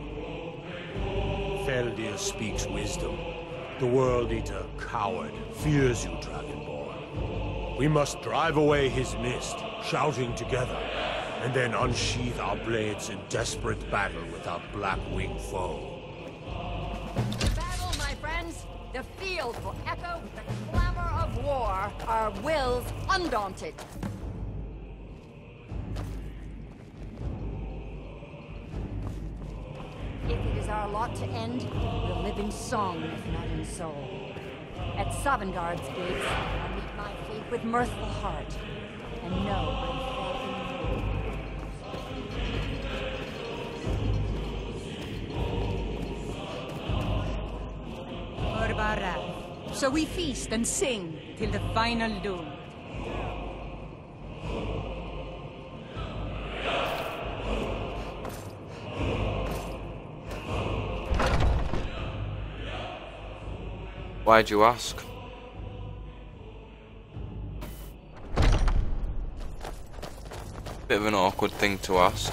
Feldir speaks wisdom. The World Eater, coward, fears you, Dragonborn. We must drive away his mist, shouting together, and then unsheath our blades in desperate battle with our black-winged foe. battle, my friends. The field will echo with the clamor of war. Our wills undaunted. If it is our lot to end, we'll live in song, if not in soul. At Sovngarde's gates, I'll meet my fate with mirthful heart, and know I'm Orbara. So we feast and sing till the final doom. Why'd you ask? Bit of an awkward thing to ask.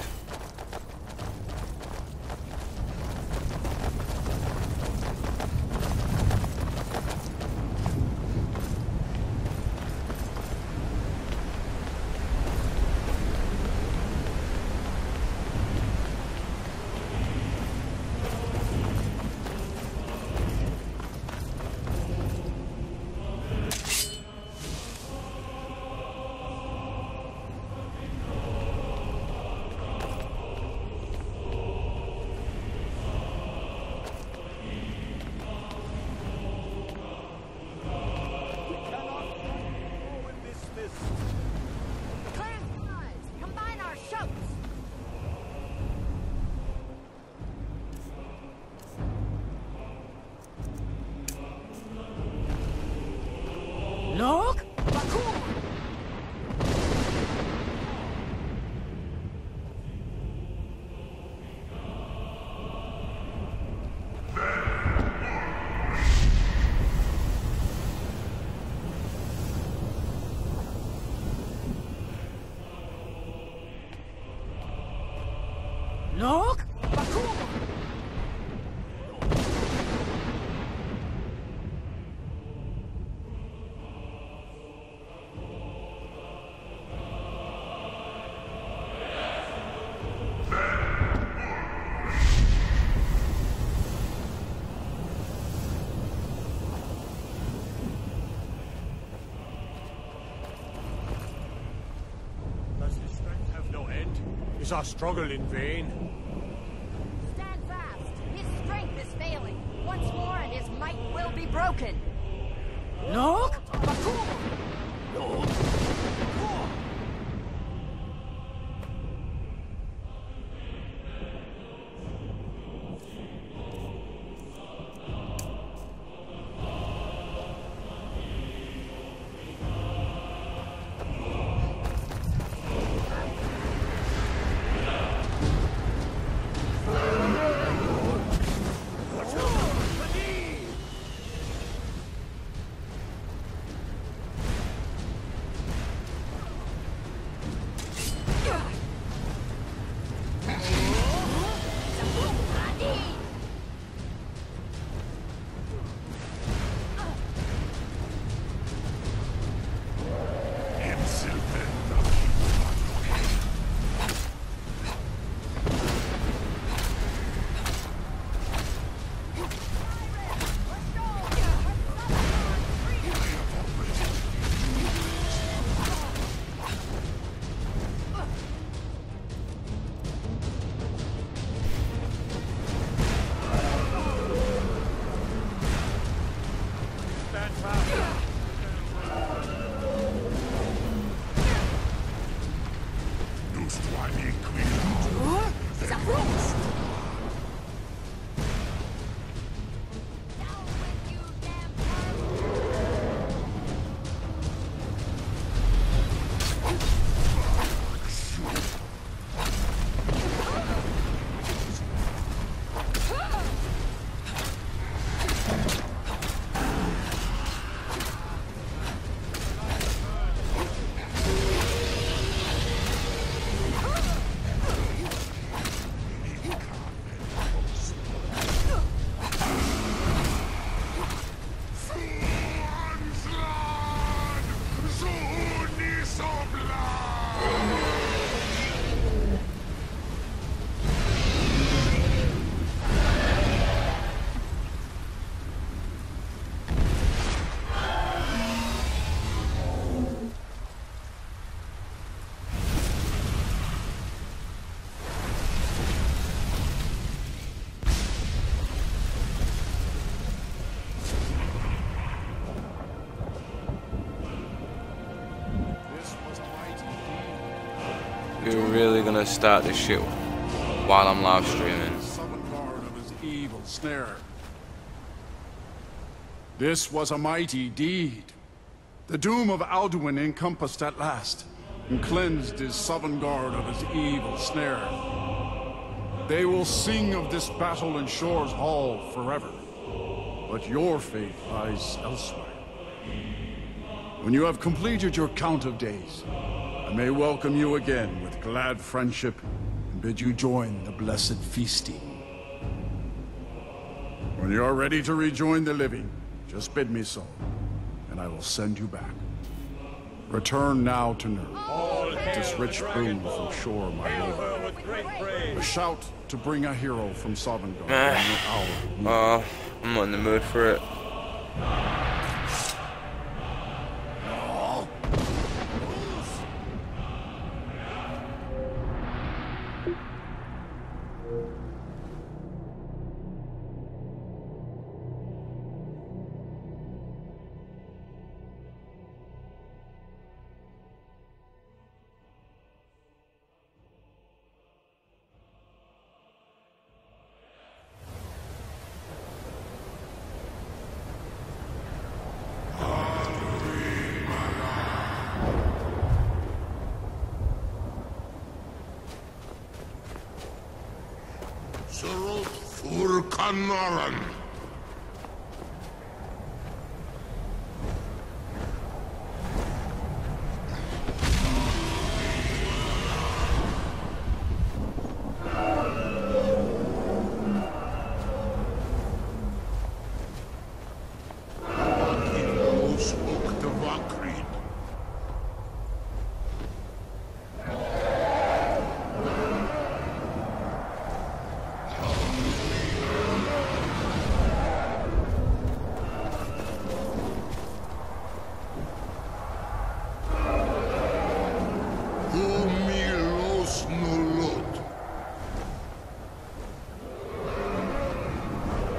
combine our shouts. Look! Look! Does his strength have no end? Is our struggle in vain? Stand fast. His strength is failing. Once more and his might will be broken. Look! Look! You're really gonna start this shit while I'm live streaming? Sovngarde of his evil snare. This was a mighty deed. The doom of Alduin encompassed at last, and cleansed his Sovngarde of his evil snare. They will sing of this battle in Shore's Hall forever, but your fate lies elsewhere. When you have completed your count of days, I may welcome you again with glad friendship and bid you join the blessed feasting. When you are ready to rejoin the living, just bid me so, and I will send you back. Return now to Nurd, with this rich boon from Shore, my lord. A shout to bring a hero from Sovngarde. I'm not in the mood for it. Kanaran.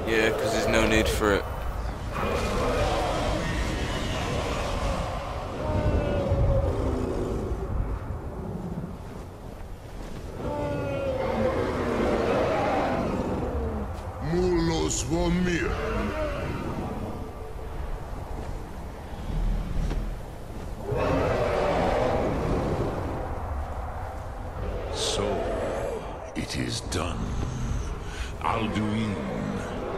Yeah, because there's no need for it. Mulos Vomir. So, it is done. Alduin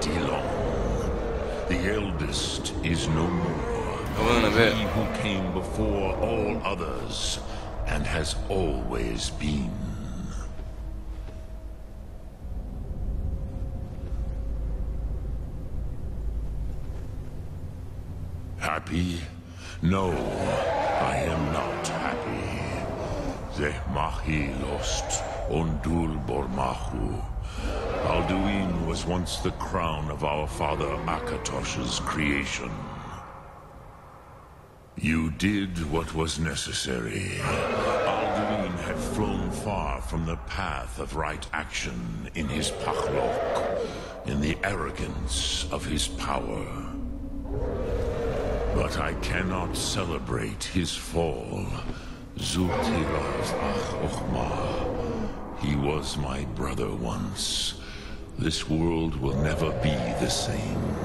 Dilon, the eldest, is no more. He who came before all others, and has always been. Happy? No, I am not happy. Zeh mahi lost, ondul bormahu. Alduin was once the crown of our father Akatosh's creation. You did what was necessary. Alduin had flown far from the path of right action in his pachlok, in the arrogance of his power. But I cannot celebrate his fall. Zultiraz ach ochma. He was my brother once. This world will never be the same.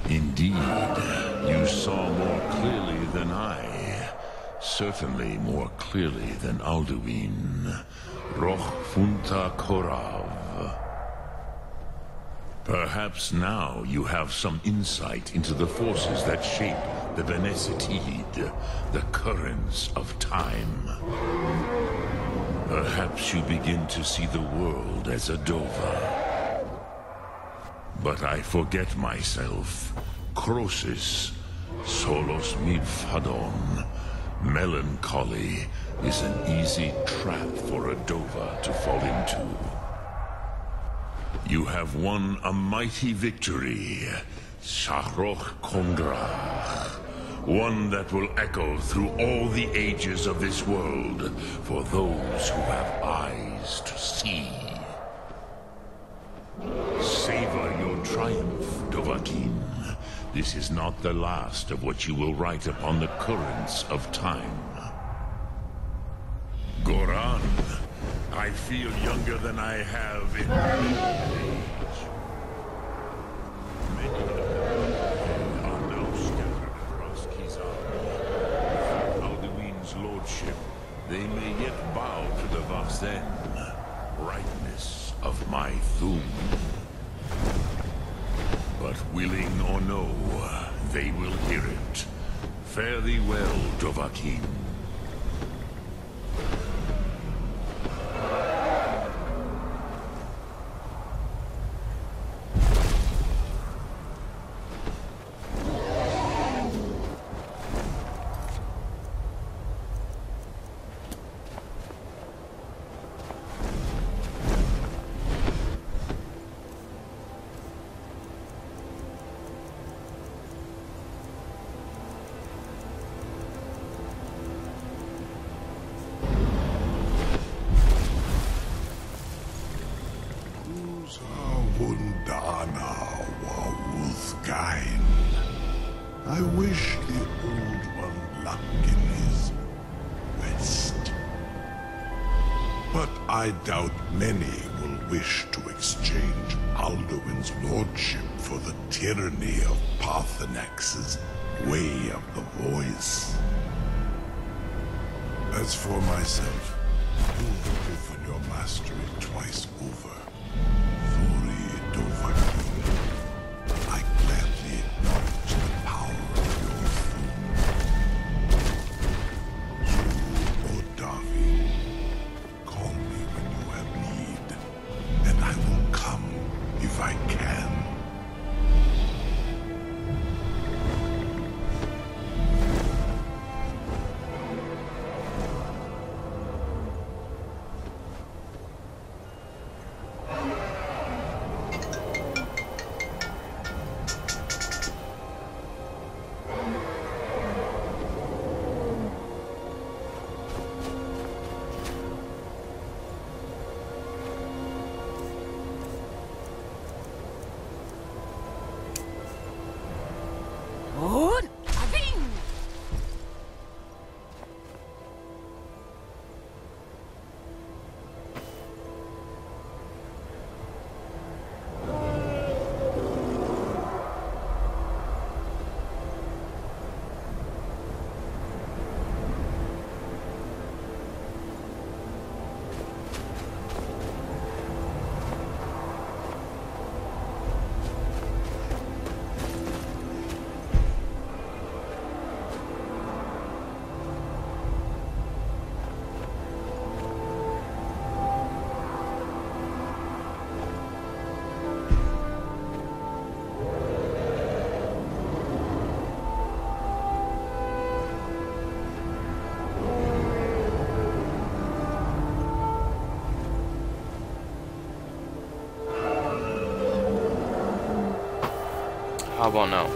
Indeed, you saw more clearly than I. Certainly more clearly than Alduin. Roch funta korav. Perhaps now you have some insight into the forces that shape the Benesitid, the currents of time. Perhaps you begin to see the world as a Dova. But I forget myself. Crosis, solos midfadon. Melancholy is an easy trap for a Dova to fall into. You have won a mighty victory, Shahroch Kongrach. One that will echo through all the ages of this world for those who have eyes to see. Savor your triumph, Dovahkiin. This is not the last of what you will write upon the currents of time. Goran, I feel younger than I have in age. Many of them are now scattered across Kizar. With Alduin's lordship, they may yet bow to the Vasen, brightness of my Thum. But willing or no, they will hear it. Fare thee well, Dovahkiin. I wish the Old One luck in his quest. But I doubt many will wish to exchange Alduin's lordship for the tyranny of Paarthurnax's Way of the Voice. As for myself, you voted for your mastery twice over. Thori Dovahkiin, I gladly acknowledge the power of your Thum. Odavi, call me when you have need, and I will come if I can. How about now?